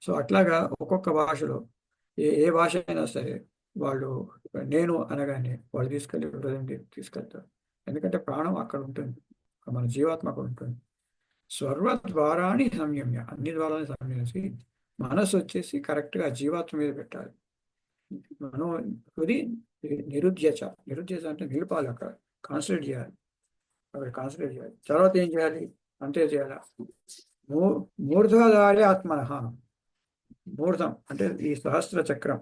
[SPEAKER 4] సో అట్లాగా ఒక్కొక్క భాషలో ఏ భాష అయినా సరే వాళ్ళు నేను అనగానే వాళ్ళు తీసుకెళ్ళి హృదయం తీసుకెళ్తారు. ఎందుకంటే ప్రాణం అక్కడ ఉంటుంది, మన జీవాత్మ అక్కడ ఉంటుంది. సర్వద్వారాన్ని సంయమ్య, అన్ని ద్వారాన్ని సంయమించి మనసు వచ్చేసి కరెక్ట్గా జీవాత్మ మీద పెట్టాలి. మనం హృది నిరుద్యచ అంటే నిలపాలి, అక్కడ కాన్సన్ట్రేట్ చేయాలి, అక్కడ కాన్సన్ట్రేట్ చేయాలి. తర్వాత ఏం చేయాలి, అంతే చేయాలి. మూర్ధాధారి ఆత్మనః, మూర్ధం అంటే ఈ సహస్ర చక్రం,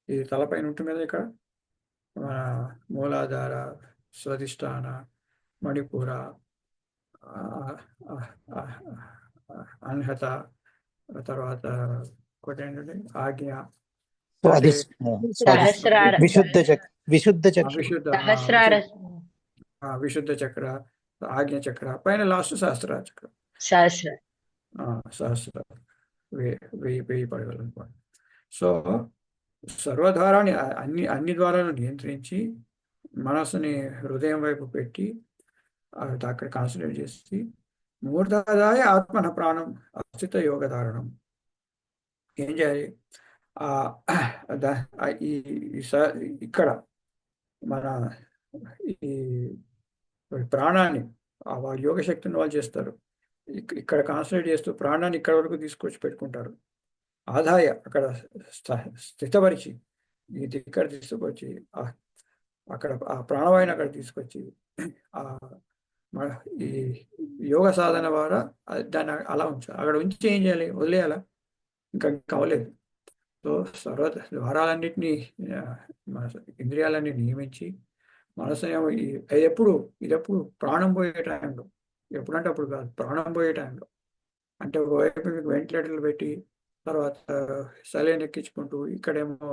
[SPEAKER 4] ఈ తలపైన ఉంటుంది కదా, ఇక్కడ మన మూలాధార, స్వధిష్టాన, మణిపూర, అన్హత, తర్వాత ఒకటి ఏంటంటే ఆజ్ఞ,
[SPEAKER 6] అది
[SPEAKER 1] సహస్రార
[SPEAKER 6] విశుద్ధ చక్రం.
[SPEAKER 4] విశుద్ధ
[SPEAKER 1] సహస్రార
[SPEAKER 4] విశుద్ధ చక్ర, ఆజ్ఞ చక్ర, పైన లాస్ట్ సహస్ర చక్రం.
[SPEAKER 1] సహస్ర
[SPEAKER 4] సహస్ర వెయ్యి పడగలు అనమాట. సో సర్వద్వారాన్ని అన్ని ద్వారాలను నియంత్రించి మనసుని హృదయం వైపు పెట్టి అక్కడ కాన్సన్ట్రేట్ చేసి మూర్ధాదాయ ఆత్మన ప్రాణం అస్థిత యోగ ధారణం. ఏం చేయాలి, ఇక్కడ మన ఈ ప్రాణాన్ని వాళ్ళ యోగ శక్తిని వాళ్ళు చేస్తారు. ఇక్కడ కాన్సన్ట్రేట్ చేస్తూ ప్రాణాన్ని ఇక్కడ వరకు తీసుకొచ్చి పెట్టుకుంటారు. ఆదాయ అక్కడ స్థితపరిచి ఇది ఇక్కడ తీసుకొచ్చి అక్కడ ఆ ప్రాణవాయుని అక్కడ తీసుకొచ్చి ఈ యోగ సాధన ద్వారా దాన్ని అలా ఉంచాలి. అక్కడ ఉంచి ఏం చేయాలి, వదిలేయాలా, ఇంకా కావలేదు. సో సర్వ ద్వారాలన్నింటినీ మన ఇంద్రియాలన్నీ నియమించి మనసునేమో ఇదెప్పుడు ప్రాణం పోయే టైంలో, ఎప్పుడంటే అప్పుడు కాదు, ప్రాణం పోయే టైంలో. అంటే ఒకవైపు మీకు వెంటిలేటర్లు పెట్టి తర్వాత సలైన్ ఎక్కించుకుంటూ ఇక్కడేమో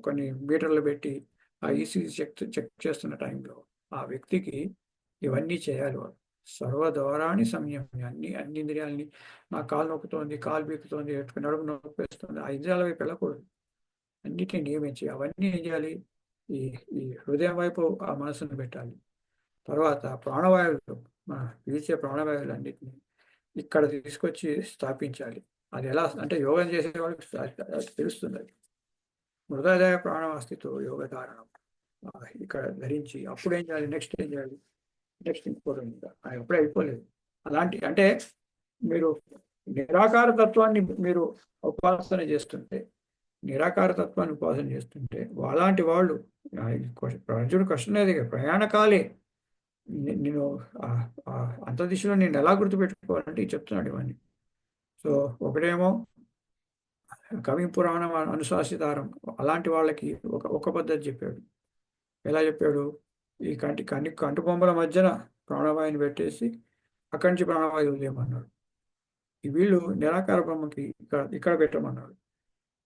[SPEAKER 4] కొన్ని మీటర్లు పెట్టి ఆ ఈసీజీ చెక్ చేస్తున్న టైంలో ఆ వ్యక్తికి ఇవన్నీ చేయాలి. వాళ్ళు సర్వద్వారాన్ని సంయమం, అన్ని ఇంద్రియాలని, నా కాలు నొప్పుతోంది, కాలు బీకుతోంది, నడుము నొప్పి వేస్తుంది, ఆ ఇంద్రియాల వైపు వెళ్ళకూడదు. అన్నిటిని నియమించి అవన్నీ ఏం చేయాలి, ఈ హృదయం వైపు ఆ మనసును పెట్టాలి. తర్వాత ప్రాణవాయువులు, మన పీల్చే ప్రాణవాయువులు అన్నిటిని ఇక్కడ తీసుకొచ్చి స్థాపించాలి. అది ఎలా అంటే యోగం చేసే వాళ్ళకి తెలుస్తుంది. అది మృదాదాయ ప్రాణవాస్థితో యోగ ధారణం ఇక్కడ ధరించి అప్పుడు ఏం చేయాలి, నెక్స్ట్ ఏం చేయాలి, నెక్స్ట్ ఇంకోటి అప్పుడే అయిపోలేదు. అలాంటి అంటే మీరు నిరాకార తత్వాన్ని మీరు ఉపాసన చేస్తుంటే, అలాంటి వాళ్ళు అర్జునుడు కష్టం లేదు, ప్రయాణకాలే నేను అంతర్దిశలో నేను ఎలా గుర్తుపెట్టుకోవాలంటే చెప్తున్నాడు ఇవన్నీ. సో ఒకటేమో కవి పురాణం అనుశాసితారం, అలాంటి వాళ్ళకి ఒక పద్ధతి చెప్పాడు. ఎలా చెప్పాడు, ఈ కంటి బొమ్మల మధ్యన ప్రాణవాయుని పెట్టేసి అక్కడి నుంచి ప్రాణవాయు వదిలేయమన్నాడు. వీళ్ళు నిరాకార బ్రహ్మకి ఇక్కడ పెట్టమన్నాడు.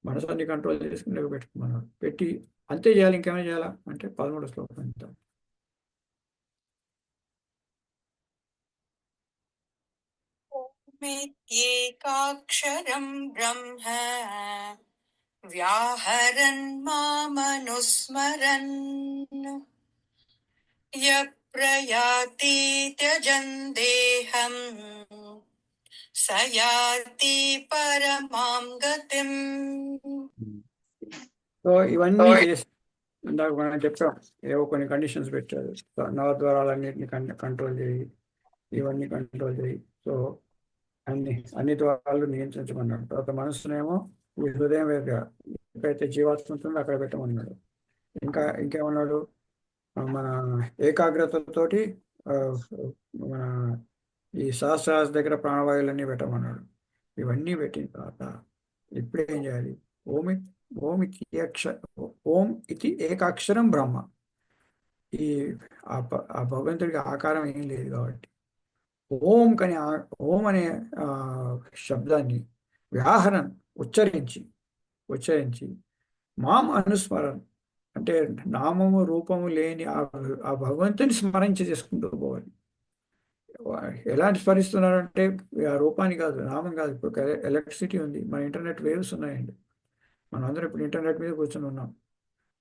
[SPEAKER 4] మనసాన్ని కంట్రోల్ చేసుకుని పెట్టుకోమన్నాడు. పెట్టి అంతే చేయాలి, ఇంకేమైనా చేయాలా అంటే 13వ శ్లోకం అంటాం.
[SPEAKER 7] ఏకాక్షరం బ్రహ్మ వ్యాహరన్ మామనుస్మరన్ యప్రయాతి త్యజన్ దేహం సయాతి పరమాం గతిం.
[SPEAKER 4] సో ఇవన్నీ ఇందాక మనం చెప్పాం, ఏవో కొన్ని కండిషన్స్ పెట్టారు. నవద్వారాలన్నింటినీ కంట్రోల్ చేయి, ఇవన్నీ కంట్రోల్ చేయి. సో అన్ని ద్వారాలు నియంత్రించమన్నాడు. తర్వాత మనసునేమో ఈ హృదయం వైపు ఎక్కడైతే జీవాత్మ ఉంటుందో అక్కడ పెట్టమన్నాడు. ఇంకేమన్నాడు, మన ఏకాగ్రతతోటి మన ఈ సహస్రాస్ దగ్గర ప్రాణవాయువులన్నీ పెట్టమన్నాడు. ఇవన్నీ పెట్టిన తర్వాత ఇప్పుడు ఏం చేయాలి, ఓం ఇది ఏకాక్షరం బ్రహ్మ. ఆ భగవంతుడికి ఆకారం ఏం లేదు కాబట్టి ఓం అనే శబ్దాన్ని వ్యాహరన్ ఉచ్చరించి మాం అనుస్మరణ అంటే నామము రూపము లేని ఆ భగవంతుని స్మరించి చేసుకుంటూ పోవాలి. ఎలాంటి స్మరిస్తున్నారంటే ఆ రూపాన్ని కాదు, నామం కాదు. ఇప్పుడు ఎలక్ట్రిసిటీ ఉంది, మన ఇంటర్నెట్ వేవ్స్ ఉన్నాయండి. మనం అందరం ఇప్పుడు ఇంటర్నెట్ మీద కూర్చొని ఉన్నాం.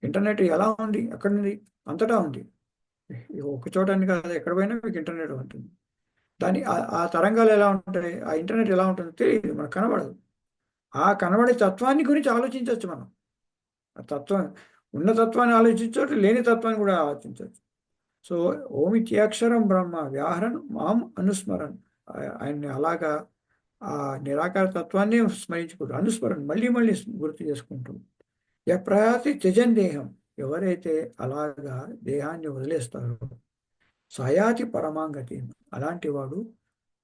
[SPEAKER 4] ఇంటర్నెట్ ఎలా ఉంది? అక్కడ ఉంది, అంతటా ఉంది. ఒక చోట అని కాదు, ఎక్కడ పోయినా మీకు ఇంటర్నెట్ ఉంటుంది. ఆ తరంగాలు ఎలా ఉంటాయి, ఆ ఇంటర్నెట్ ఎలా ఉంటుందో తెలియదు, మనకు కనబడదు. ఆ కనబడే తత్వాన్ని గురించి ఆలోచించవచ్చు మనం. ఆ తత్వం ఉన్న తత్వాన్ని ఆలోచించవచ్చు, లేని తత్వాన్ని కూడా ఆలోచించవచ్చు. సో ఓమిత్యాక్షరం బ్రహ్మ వ్యాహరన్ మాం అనుస్మరణ, ఆయన్ని అలాగా ఆ నిరాకార తత్వాన్ని స్మరించుకుంటూ అనుస్మరణ మళ్ళీ మళ్ళీ గుర్తు చేసుకుంటూ ప్రయాతి త్యజన్ దేహం, ఎవరైతే అలాగా దేహాన్ని వదిలేస్తారో సయాతి పరమాంగతి, అలాంటి వాడు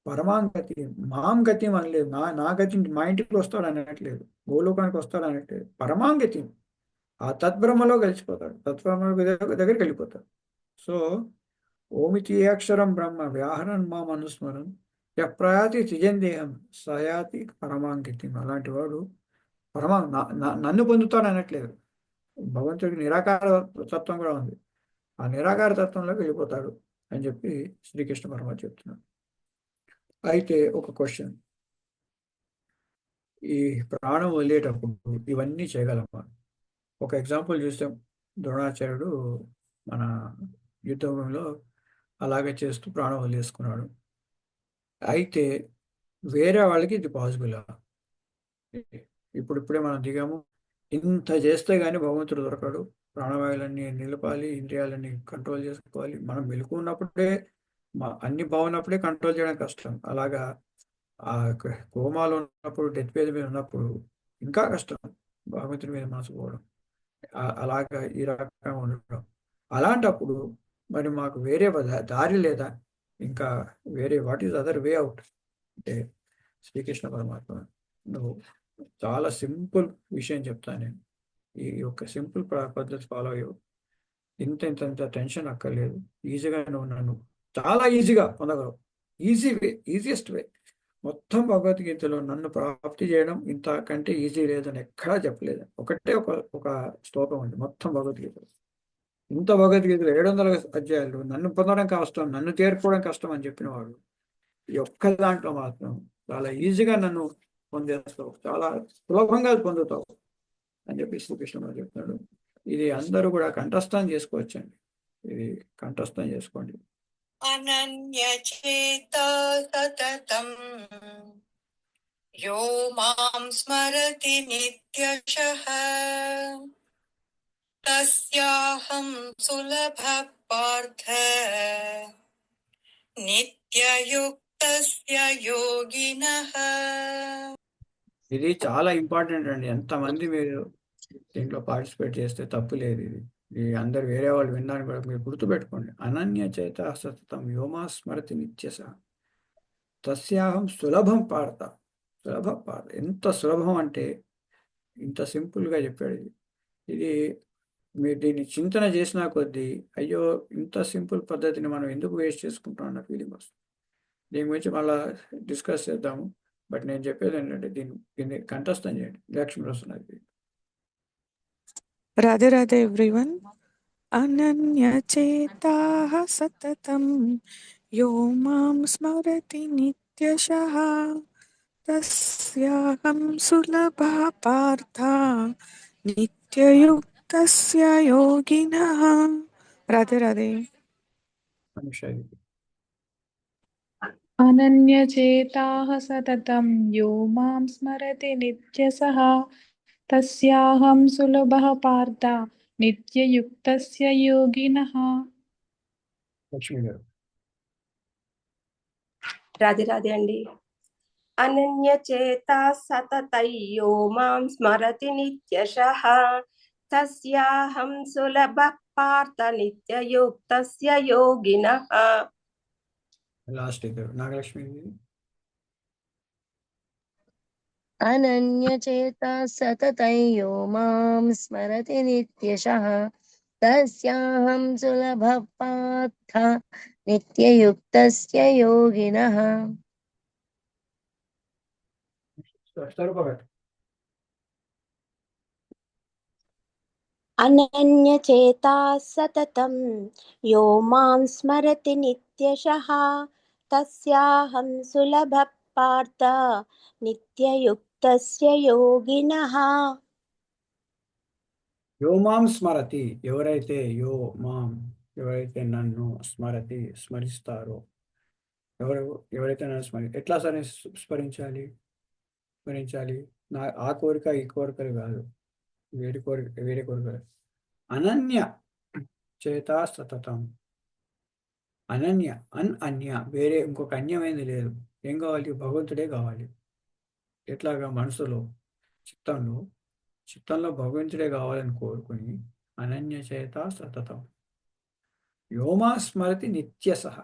[SPEAKER 4] పరమాంగతి మాం గతి అనలేదు, నా గతి మా ఇంటికి వస్తాడు అనట్లేదు, గోలోకానికి వస్తాడు అనట్లేదు, పరమాంగతి ఆ తద్బ్రహ్మలో కలిసిపోతాడు, తత్బ్రహ్మ దగ్గరికి వెళ్ళిపోతాడు. సో ఓమితి అక్షరం బ్రహ్మ వ్యాహరన్ మాం అనుస్మరన్ ప్రయాతి త్యజన్ దేహం సయాతి పరమాంగతి, అలాంటి వాడు నన్ను పొందుతాడు అనట్లేదు. భగవంతుడికి నిరాకార తత్వం కూడా ఉంది, ఆ నిరాకార తత్వంలోకి వెళ్ళిపోతాడు అని చెప్పి శ్రీకృష్ణ పరమాత్మ చెప్తున్నాడు. అయితే ఒక క్వశ్చన్, ఈ ప్రాణం వదిలేటప్పుడు ఇవన్నీ చేయగలమా? ఒక ఎగ్జాంపుల్ చూస్తే ద్రోణాచార్యుడు మన యుద్ధంలో అలాగే చేస్తూ ప్రాణం వదిలేసుకున్నాడు. అయితే వేరే వాళ్ళకి ఇది పాసిబుల్? ఇప్పుడిప్పుడే మనం దిగాము, ఇంత చేస్తే కానీ భగవంతుడు దొరకడు, ప్రాణవాయులన్నీ నిలపాలి, ఇంద్రియాలన్నీ కంట్రోల్ చేసుకోవాలి. మనం మెలకు ఉన్నప్పుడే అన్ని బాగున్నప్పుడే కంట్రోల్ చేయడం కష్టం. అలాగా ఆ కోమాలో ఉన్నప్పుడు, డెత్ పేజ్ మీద ఉన్నప్పుడు ఇంకా కష్టం భగవంతుడి మీద మనసు పోవడం, అలాగా ఈ రకంగా ఉండడం. అలాంటప్పుడు మరి మాకు వేరే దారి లేదా? ఇంకా వేరే what is other way out అంటే శ్రీకృష్ణ పరమాత్మ నువ్వు చాలా సింపుల్ విషయం చెప్తాను నేను, ఈ యొక్క సింపుల్ పద్ధతి ఫాలో అయ్యవు, ఇంత టెన్షన్ అక్కర్లేదు, ఈజీగా నువ్వు నన్ను చాలా ఈజీగా పొందగలవు. ఈజియెస్ట్ వే మొత్తం భగవద్గీతలో నన్ను ప్రాప్తి చేయడం ఇంతకంటే ఈజీ లేదని ఎక్కడా చెప్పలేదు. ఒకటే ఒక శ్లోకం ఉంది మొత్తం భగవద్గీతలో. ఇంత భగవద్గీతలో 700 అధ్యాయాలు నన్ను పొందడం కష్టం, నన్ను చేరుకోవడం కష్టం అని చెప్పిన వాడు ఈ ఒక్క దాంట్లో మాత్రం చాలా ఈజీగా నన్ను పొందేస్తావు, చాలా సులభంగా పొందుతావు అని చెప్పి శ్రీకృష్ణ చెప్తున్నాడు. ఇది అందరూ కూడా కంఠస్థం చేసుకోవచ్చండి, ఇది కంఠస్థం చేసుకోండి.
[SPEAKER 7] అనన్యచేత సతతం యో మాం స్మరతి నిత్యశః తస్యాహం సులభః పార్థ నిత్యయుక్తస్య యోగినః.
[SPEAKER 4] ఇది చాలా ఇంపార్టెంట్ అండి. ఎంతమంది మీరు దీంట్లో పార్టిసిపేట్ చేస్తే తప్పు లేదు. ఇది అందరు వేరే వాళ్ళు వినడానికి కూడా మీరు గుర్తుపెట్టుకోండి. అనన్య చేత సతతం వ్యోమా స్మరతి నిత్యస తస్యాహం సులభం పాడత. ఎంత సులభం అంటే ఇంత సింపుల్గా చెప్పాడు. ఇది మీరు దీన్ని చింతన చేసినా కొద్దీ అయ్యో ఇంత సింపుల్ పద్ధతిని మనం ఎందుకు వేస్ట్ చేసుకుంటాం అన్న ఫీలింగ్ వస్తుంది. దీని గురించి మళ్ళీ డిస్కస్ చేద్దాము. బట్ నేను చెప్పేది ఏంటంటే దీన్ని కంఠస్థం చేయండి. లక్ష్మి వస్తున్నది.
[SPEAKER 8] రాధే రాధే ఎవ్రీవన్. అనన్యచేతాః సతతం యో మాం స్మరతి నిత్యశః తస్యాహం సులభః పార్థ నిత్యయుక్తస్య యోగినః. రాధే రాధే.
[SPEAKER 9] అనన్యచేతాః సతతం యో మాం స్మరతి నిత్యశః తస్యాహం సులభః పార్థ నిత్యయుక్తస్య యోగినః.
[SPEAKER 4] లక్ష్మి గారు.
[SPEAKER 10] రాధే రాధే అండి. అనన్యచేత సతతయ్యో మాం స్మరతి నిత్యశః తస్యాహం సులభః పార్థ నిత్యయుక్తస్య యోగినః.
[SPEAKER 4] లాస్ట్ నాగలక్ష్మి.
[SPEAKER 5] అనన్యచేత సతతం యో మాం స్మరతి నిత్యశః తస్యాహం సులభః పార్థ నిత్యయుక్తస్య యోగినః.
[SPEAKER 4] స్వరూప గారు.
[SPEAKER 10] అనన్యచేతా సతతం యో మాం స్మరతి నిత్యశః తస్యాహం సులభ పార్థ నిత్యయుక్తస్య యోగినః.
[SPEAKER 4] యో మాం స్మరతి, ఎవరైతే ఎవరైతే నన్ను స్మరిస్తారో, ఎవరైతే నన్ను ఎట్లా స్మరించాలి? ఆ కోరిక ఈ కోరికలు కాదు, వేరే కోరిక. అనన్య చేతా సతతం, అన్య వేరే ఇంకొక అన్యమైంది లేదు. ఏం కావాలి? భగవంతుడే కావాలి. ఎట్లాగా? మనసులో చిత్తంలో భగవంతుడే కావాలని కోరుకుని అనన్య చేత సతతం యోమా స్మరతి నిత్యసహ,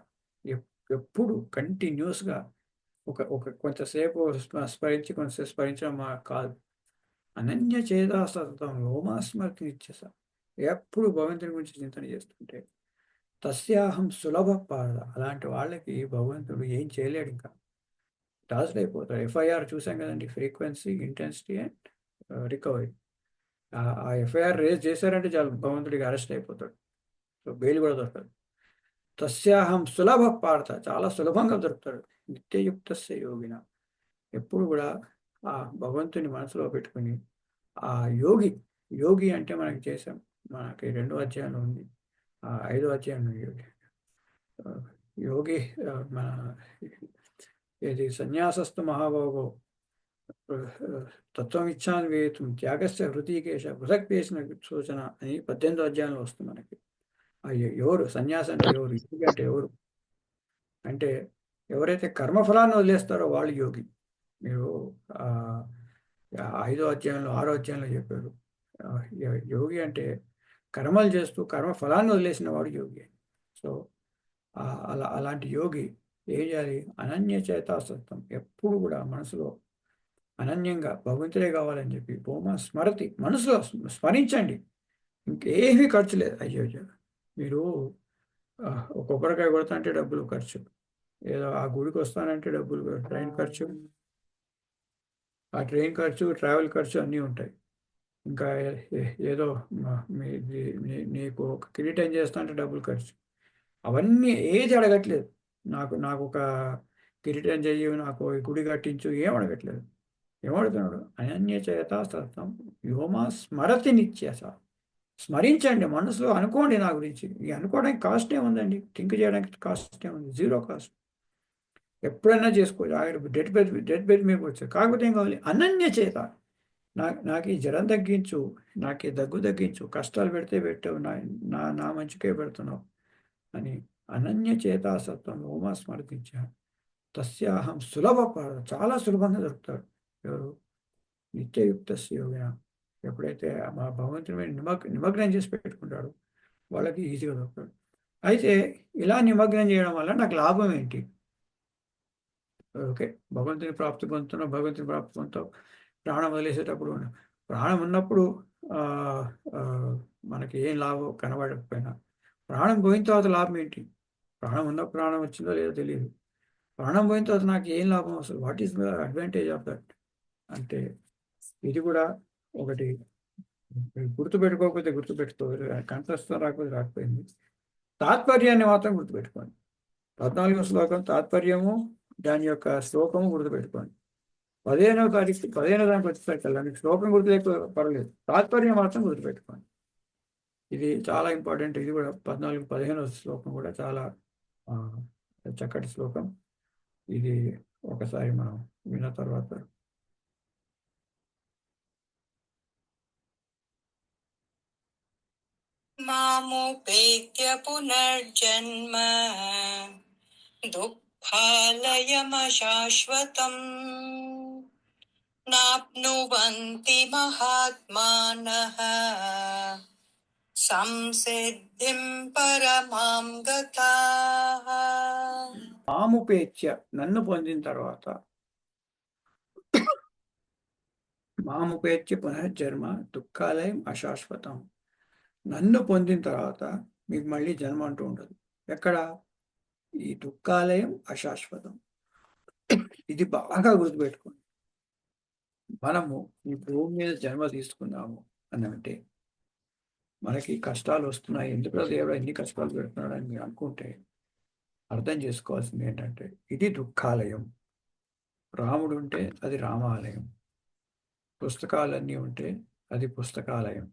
[SPEAKER 4] ఎప్పుడు కంటిన్యూస్గా ఒక కొంతసేపు స్మరించి కొంతసేపు స్మరించడం కాదు. అనన్య చేత సతతం యోమా స్మరతి నిత్యస, ఎప్పుడు భగవంతుని గురించి చింతన చేస్తుంటే తస్యాహం సులభ పాద, అలాంటి వాళ్ళకి భగవంతుడు ఏం చేయలేడు, ఇంకా టాస్డ్ అయిపోతాడు. FIR చూసాం కదండి, ఫ్రీక్వెన్సీ, ఇంటెన్సిటీ అండ్ రికవరీ. ఆ FIR రేజ్ చేశారంటే చాలు, భగవంతుడికి అరెస్ట్ అయిపోతాడు. సో బెయిల్ కూడా దొరకదు. తస్యాహం సులభ పార్థ, చాలా సులభంగా దొరుకుతాడు. నిత్యయుక్తస్య యోగిన, ఎప్పుడు కూడా ఆ భగవంతుని మనసులో పెట్టుకుని ఆ యోగి అంటే మనకి చేసాం, మనకి 2వ అధ్యాయంలో ఉంది, 5వ అధ్యాయంలో యోగి మన ఇది సన్యాసస్థ మహాభాగో తత్వం ఇచ్చాను వేయతం త్యాగస్య హృతికేశ పృథక్వేసిన సూచన అని 18వ అధ్యాయంలో వస్తుంది మనకి. ఎవరు సన్యాసం అంటే ఎవరు? యోగి అంటే ఎవరు అంటే ఎవరైతే కర్మఫలాన్ని వదిలేస్తారో వాళ్ళు యోగి. మీరు 5వ అధ్యాయంలో 6వ అధ్యాయంలో చెప్పారు, యోగి అంటే కర్మలు చేస్తూ కర్మఫలాన్ని వదిలేసిన వాడు యోగి. సో అలాంటి యోగి ఏం చేయాలి? అనన్య చేతా సత్తం, ఎప్పుడు కూడా మనసులో అనన్యంగా భగవంతుడే కావాలని చెప్పి భూమా స్మరతి, మనసులో స్మరించండి. ఇంకేమీ ఖర్చు లేదు. అయ్యో మీరు ఒక కొబ్బరికాయ కొడతానంటే డబ్బులు ఖర్చు, ఏదో ఆ గుడికి వస్తానంటే డబ్బులు, ట్రైన్ ఖర్చు, ట్రావెల్ ఖర్చు అన్నీ ఉంటాయి. ఇంకా ఏదో నీకు ఒక కిరీటం చేస్తా అంటే డబ్బులు ఖర్చు. అవన్నీ ఏది అడగట్లేదు. నాకు ఒక కిరీటం చెయ్యి, నాకు గుడి కట్టించు, ఏం అడగట్లేదు. ఏమడుతున్నాడు? అనన్య చేత సతం యోమా స్మరతి నిత్యస, స్మరించండి, మనసులో అనుకోండి నా గురించి. ఈ అనుకోవడానికి కాస్ట్ ఏముందండి? థింక్ చేయడానికి కాస్ట్ ఏముంది? 0 కాస్ట్. ఎప్పుడైనా చేసుకోవచ్చు. డెడ్ బెడ్ మీద వచ్చారు. కాకపోతే ఏం కావాలి? అనన్య చేత, నాకు ఈ జ్వరం తగ్గించు, నాకు ఈ దగ్గు తగ్గించు, కష్టాలు పెడితే పెట్టావు, నా మంచికే పెడుతున్నావు అని అనన్య చేతా సత్వం యోమా స్మరతించ తస్యాహం సులభ పాద, చాలా సులభంగా దొరుకుతాడు. ఎవరు? నిత్యయుక్తస్య యోగిన, ఎప్పుడైతే మా భగవంతుని నిమగ్నం చేసి పెట్టుకుంటాడు వాళ్ళకి ఈజీగా దొరుకుతాడు. అయితే ఇలా నిమగ్నం చేయడం వల్ల నాకు లాభం ఏంటి? ఓకే, భగవంతుని ప్రాప్తి పొందుతావు. ప్రాణం వదిలేసేటప్పుడు, ప్రాణం ఉన్నప్పుడు మనకి ఏం లాభం కనబడకపోయినా, ప్రాణం పోయిన తర్వాత లాభం ఏంటి? ప్రాణం ఉన్నప్పుడు ప్రాణం వచ్చిందో లేదో తెలియదు. ప్రాణం పోయిన తర్వాత నాకు ఏం లాభం అసలు? What is the advantage of that అంటే, ఇది కూడా ఒకటి గుర్తుపెట్టుకోకపోతే గుర్తుపెట్టుకోవాలి, కంఠస్థం రాకపోయింది. తాత్పర్యాన్ని మాత్రం గుర్తుపెట్టుకోండి. 14వ శ్లోకం తాత్పర్యము, దాని యొక్క శ్లోకము గుర్తుపెట్టుకోండి. 15వ దానికి వచ్చేసరికల్లా మీకు శ్లోకం గుర్తులేకపోతే పర్వాలేదు, తాత్పర్యం మాత్రం గుర్తుపెట్టుకోండి. ఇది చాలా ఇంపార్టెంట్. ఇది కూడా 14-15వ శ్లోకం కూడా చాలా చక్కటి శ్లోకం. ఇది ఒకసారి మనం విన్న తర్వాత
[SPEAKER 7] మాముపేత్య పునర్జన్మ దుఃఖాలయమశాశ్వతం నాప్నువంతి మహాత్మానః సంసిద్ధిం పరమాం గతాః.
[SPEAKER 4] మాముపేత్య, నన్ను పొందిన తర్వాత, మాముపేత్య పునర్జన్మ దుఃఖాలయం అశాశ్వతం, నన్ను పొందిన తర్వాత మీకు మళ్ళీ జన్మ అంటూ ఉండదు. ఎక్కడ? ఈ దుఃఖాలయం అశాశ్వతం. ఇది బాగా గుర్తుపెట్టుకోండి. మనము ఈ భూమి మీద జన్మ తీసుకున్నాము అని అంటే మనకి కష్టాలు వస్తున్నాయి, ఎందుకు దేవుడు ఎన్ని కష్టాలు పెడుతున్నాడు అని మీరు అనుకుంటే అర్థం చేసుకోవాల్సింది ఏంటంటే ఇది దుఃఖాలయం. రాముడు ఉంటే అది రామాలయం, పుస్తకాలన్నీ ఉంటే అది పుస్తకాలయం,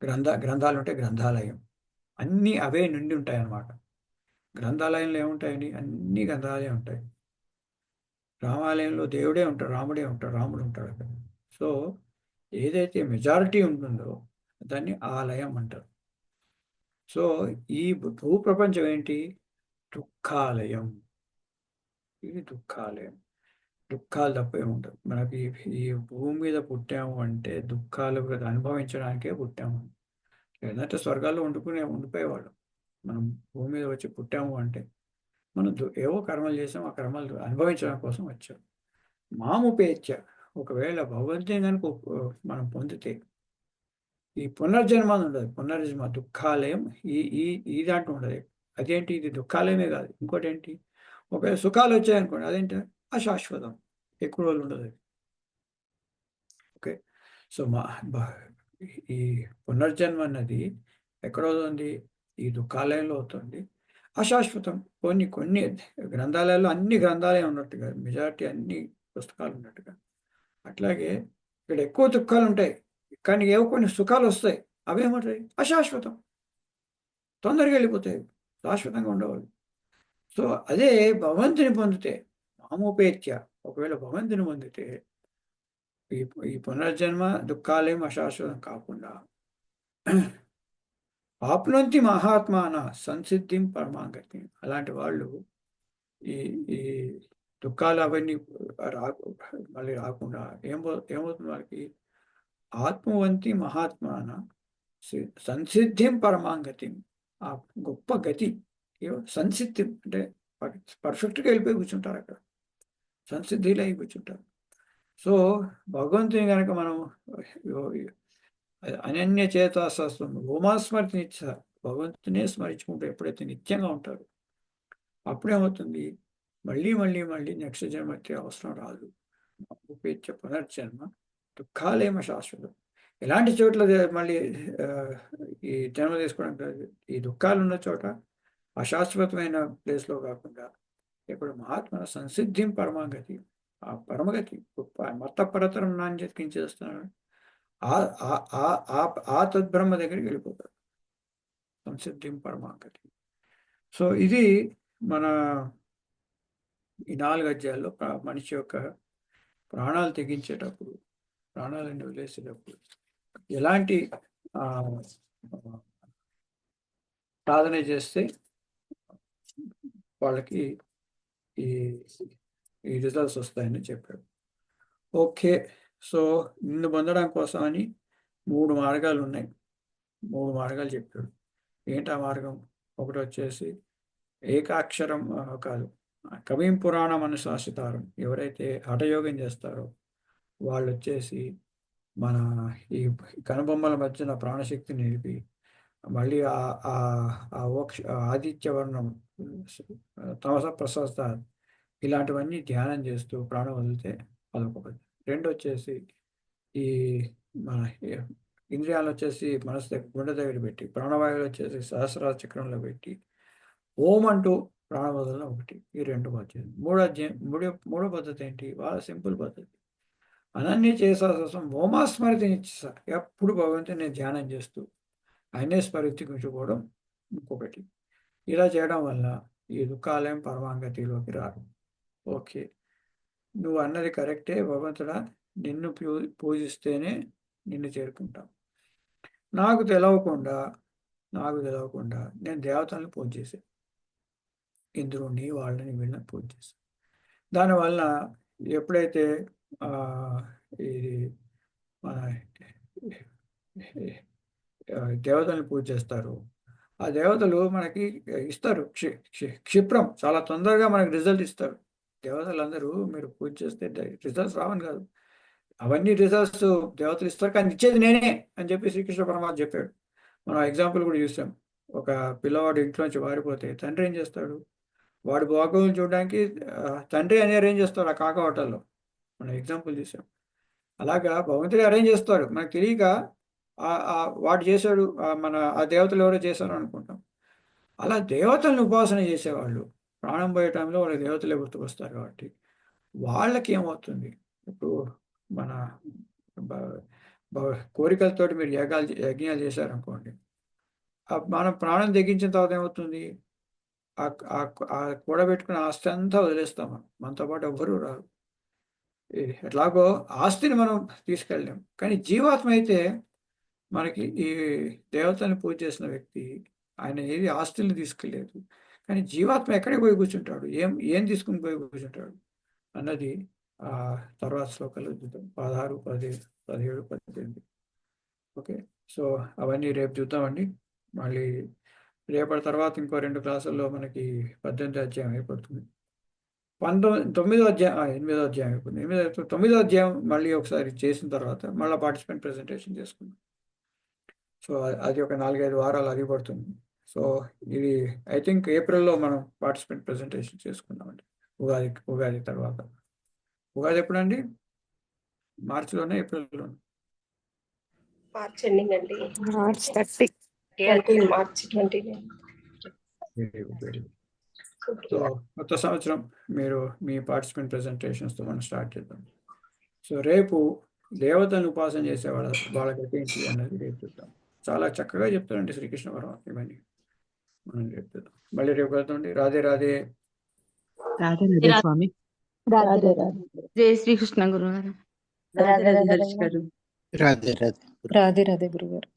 [SPEAKER 4] గ్రంథాలు ఉంటే గ్రంథాలయం, అన్నీ అవే నిండి ఉంటాయి అన్నమాట. గ్రంథాలయంలో ఏముంటాయని అన్ని గ్రంథాలయం ఉంటాయి. రామాలయంలో దేవుడే ఉంటాడు, రాముడే ఉంటాడు, రాముడు ఉంటాడు అక్కడ. సో ఏదైతే మెజారిటీ ఉంటుందో దాన్ని ఆలయం అంటారు. సో ఈ భూప్రపంచం ఏంటి? దుఃఖాలయం. ఇది దుఃఖాలయం. దుఃఖాలు తప్ప ఏముండదు. మనకి ఈ భూమి మీద పుట్టాము అంటే దుఃఖాలు అనుభవించడానికే పుట్టాము. లేదంటే స్వర్గాల్లో ఉండిపోయేవాళ్ళం. మనం భూమి మీద వచ్చి పుట్టాము అంటే మనం ఏవో కర్మలు చేసాం, ఆ కర్మలు అనుభవించడం కోసం వచ్చాం. మాముపేచ్ఛ, ఒకవేళ భగవంతుని కనుక మనం పొందితే ఈ పునర్జన్మ ఉండదు. పునర్జన్మ దుఃఖాలయం ఈ ఈ ఈ దాంట్లో ఉండదు. అదేంటి? ఇది దుఃఖాలయమే కాదు, ఇంకోటి ఏంటి? ఒకవేళ సుఖాలు వచ్చాయనుకోండి, అదేంటి? అశాశ్వతం, ఎక్కువ రోజులు ఉండదు. ఓకే. సో ఈ పునర్జన్మ అన్నది ఎక్కడ అవుతుంది? ఈ దుఃఖాలయంలో అవుతుంది. అశాశ్వతం. కొన్ని గ్రంథాలయాల్లో అన్ని గ్రంథాలయం ఉన్నట్టుగా, మెజారిటీ అన్ని పుస్తకాలు ఉన్నట్టుగా, అట్లాగే ఇక్కడ ఎక్కువ దుఃఖాలు ఉంటాయి కానీ ఏవో కొన్ని సుఖాలు వస్తాయి. అవేమంటాయి? అశాశ్వతం, తొందరగా వెళ్ళిపోతాయి, శాశ్వతంగా ఉండవాలి. సో అదే భగవంతుని పొందితే, మామోపేత్య, ఒకవేళ భగవంతుని పొందితే ఈ పునర్జన్మ దుఃఖాలయం అశాశ్వతం కాకుండా ఆప్నొంతి మహాత్మాన సంసిద్ధిం పరమాగతి. అలాంటి వాళ్ళు ఈ ఈ దుఃఖాలు అవన్నీ మళ్ళీ రాకుండా ఏమవుతుంది వాళ్ళకి? ఆత్మవంతి మహాత్మాన సంసిద్ధిం పరమాగతి, ఆ గొప్ప గతి, సంసిద్ధి అంటే పర్ఫెక్ట్గా వెళ్ళిపోయి కూర్చుంటారు, అక్కడ సంసిద్ధిలో అయి కూర్చుంటారు. సో భగవంతుని కనుక మనం అనన్య చేతాశాస్త్రం ఓమాస్మృతి నిత్య, భగవంతునే స్మరించుకుంటూ ఎప్పుడైతే నిత్యంగా ఉంటారు అప్పుడేమవుతుంది? మళ్ళీ మళ్ళీ మళ్ళీ నెక్స్ట్ జన్మ అయితే అవసరం రాదు. ఉపేక్ష పునర్జన్మ దుఃఖాలేమ శాశ్వతం. ఎలాంటి చోట్ల మళ్ళీ ఈ జన్మ తీసుకోవడానికి? ఈ దుఃఖాలు ఉన్న చోట, అశాశ్వతమైన ప్లేస్లో కాకుండా ఇప్పుడు మహాత్మ సంసిద్ధిం పరమాగతి, ఆ పరమగతి మత పరతరం నాణ్యత కించేస్తున్నాడు, ఆ తద్బ్రహ్మ దగ్గరికి వెళ్ళిపోతాడు, సంసిద్ధిం పరమాగతి. సో ఇది మన ఈ 4 అధ్యాయాల్లో మనిషి యొక్క ప్రాణాలు తెగించేటప్పుడు, ప్రాణాలను వదిలేసేటప్పుడు ఎలాంటి సాధన చేస్తే వాళ్ళకి ఈ రిజల్ట్స్ వస్తాయని చెప్పాడు. ఓకే. సో నిన్ను పొందడం కోసం అని 3 మార్గాలు ఉన్నాయి. 3 మార్గాలు చెప్పాడు. ఏంటి ఆ మార్గం? ఒకటి వచ్చేసి ఏకాక్షరం కాదు, కవిం పురాణం అనుశాసితారం. ఎవరైతే హఠయోగం చేస్తారో వాళ్ళు వచ్చేసి మన ఈ కనుబొమ్మల మధ్యన ప్రాణశక్తి నిలిపి మళ్ళీ ఆదిత్యవర్ణం, తమస ప్రశస్త, ఇలాంటివన్నీ ధ్యానం చేస్తూ ప్రాణం వదిలితే అదొక పద్ధతి. 2 వచ్చేసి ఈ మన ఇంద్రియాలు వచ్చేసి మనసు దగ్గర, గుండె దగ్గర పెట్టి, ప్రాణవాయువులు వచ్చేసి సహస్రార చక్రంలో పెట్టి ఓం అంటూ ప్రాణం వదలడం ఒకటి. ఈ 2 పద్ధతి. మూడో పద్ధతి ఏంటి? వాళ్ళ సింపుల్ పద్ధతి. అనన్య చేసాసం ఓమాస్మృతి నిత్య, ఎప్పుడు భగవంతుని ధ్యానం చేస్తూ ఆయనే స్మరించుకోవడం ఇంకొకటి. ఇలా చేయడం వల్ల ఈ దుఃఖాలయం పరమాగతిలోకి రారు. ఓకే, నువ్వు అన్నది కరెక్టే భగవంతుడా, నిన్ను పూజిస్తేనే నిన్ను చేరుకుంటాం. నాకు తెలవకుండా నేను దేవతలను పూజ చేశాను, ఇంద్రుణ్ణి, వాళ్ళని, వీళ్ళని పూజ చేశాను. దానివల్ల ఎప్పుడైతే ఇది మన దేవతలను పూజ చేస్తారు, ఆ దేవతలు మనకి ఇస్తారు క్షిప్రం, చాలా తొందరగా మనకి రిజల్ట్ ఇస్తారు. దేవతలందరూ మీరు పూజ చేస్తే రిజల్ట్స్ రావని కాదు, అవన్నీ రిజల్ట్స్ దేవతలు ఇస్తారు, కానీ ఇచ్చేది నేనే అని చెప్పి శ్రీకృష్ణ పరమాత్మ చెప్పాడు. మనం ఎగ్జాంపుల్ కూడా చూసాం. ఒక పిల్లవాడు ఇంట్లో నుంచి వారిపోతే తండ్రి ఏం చేస్తాడు? వాడు బాగోగులు చూడడానికి తండ్రి అని అరేంజ్ చేస్తాడు ఆ కాక హోటల్లో. మనం ఎగ్జాంపుల్ చూసాం. అలాగా భగవంతుడు అరేంజ్ చేస్తాడు, మనకు తెలియక వాడు చేశాడు, మన ఆ దేవతలు ఎవరో చేశారు అనుకుంటాం. అలా దేవతలను ఉపాసన చేసేవాళ్ళు ప్రాణం పోయే టైంలో వాళ్ళ దేవతలే గుర్తుకొస్తారు. కాబట్టి వాళ్ళకి ఏమవుతుంది, ఇప్పుడు మన కోరికలతోటి మీరు యజ్ఞాలు చేశారనుకోండి, మనం ప్రాణం తెగించిన తర్వాత ఏమవుతుంది, కూడబెట్టుకున్న ఆస్తి అంతా వదిలేస్తాం. మనతో పాటు ఎవ్వరూ రారు. ఎట్లాగో ఆస్తిని మనం తీసుకెళ్ళలేం, కానీ జీవాత్మ అయితే మనకి ఈ దేవతని పూజ చేసిన వ్యక్తి ఆయన ఏది ఆస్తుల్ని తీసుకెళ్ళలేదు, కానీ జీవాత్మ ఎక్కడికి పోయి కూర్చుంటాడు, ఏం తీసుకుని పోయి కూర్చుంటాడు అన్నది తర్వాత శ్లోకాలు చూద్దాం. 16, 17, 18. ఓకే, సో అవన్నీ రేపు చూద్దామండి. మళ్ళీ రేపటి తర్వాత ఇంకో 2 క్లాసుల్లో మనకి 18వ అధ్యాయం అయిపోతుంది. 9వ అధ్యాయం 8వ అధ్యాయం అయిపోతుంది. 9వ అధ్యాయం మళ్ళీ ఒకసారి చేసిన తర్వాత మళ్ళీ పార్టిసిపెంట్ ప్రెజెంటేషన్ చేసుకుందాం. సో అది ఒక 4-5 వారాలు అది పడుతుంది. సో ఇది ఐ థింక్ ఏప్రిల్లో మనం పార్టిసిపెంట్ ప్రెజెంటేషన్ చేసుకున్నామండి. ఉగాది తర్వాత. ఉగాది ఎప్పుడండి? మార్చిలోనే, ఏప్రిల్లోనే?
[SPEAKER 11] మార్చ్ ఎండింగ్ అండి.
[SPEAKER 8] March 30.
[SPEAKER 11] 20 March 29.
[SPEAKER 4] Very good. So కొత్త సంవత్సరం మీరు మీ పార్టిసిపెంట్ ప్రెజెంటేషన్స్తో మనం స్టార్ట్ చేద్దాం. సో రేపు దేవతను ఉపాసన చేసే వాళ్ళకి ఏంటి అన్నది రేపు చూద్దాం. చాలా చక్కగా చెప్తారండి శ్రీకృష్ణ పరమాత్మ, ఇవన్నీ మనం రేపు చూద్దాం. మళ్ళీ రేపు వెళ్తాండి. రాధే రాధే.
[SPEAKER 2] స్వామి.
[SPEAKER 3] జై శ్రీకృష్ణ గురుగారు.
[SPEAKER 2] రాధే రాధే హర్ష్ గారు.
[SPEAKER 6] రాధే రాధే.
[SPEAKER 9] రాధే రాధే గురుగారు.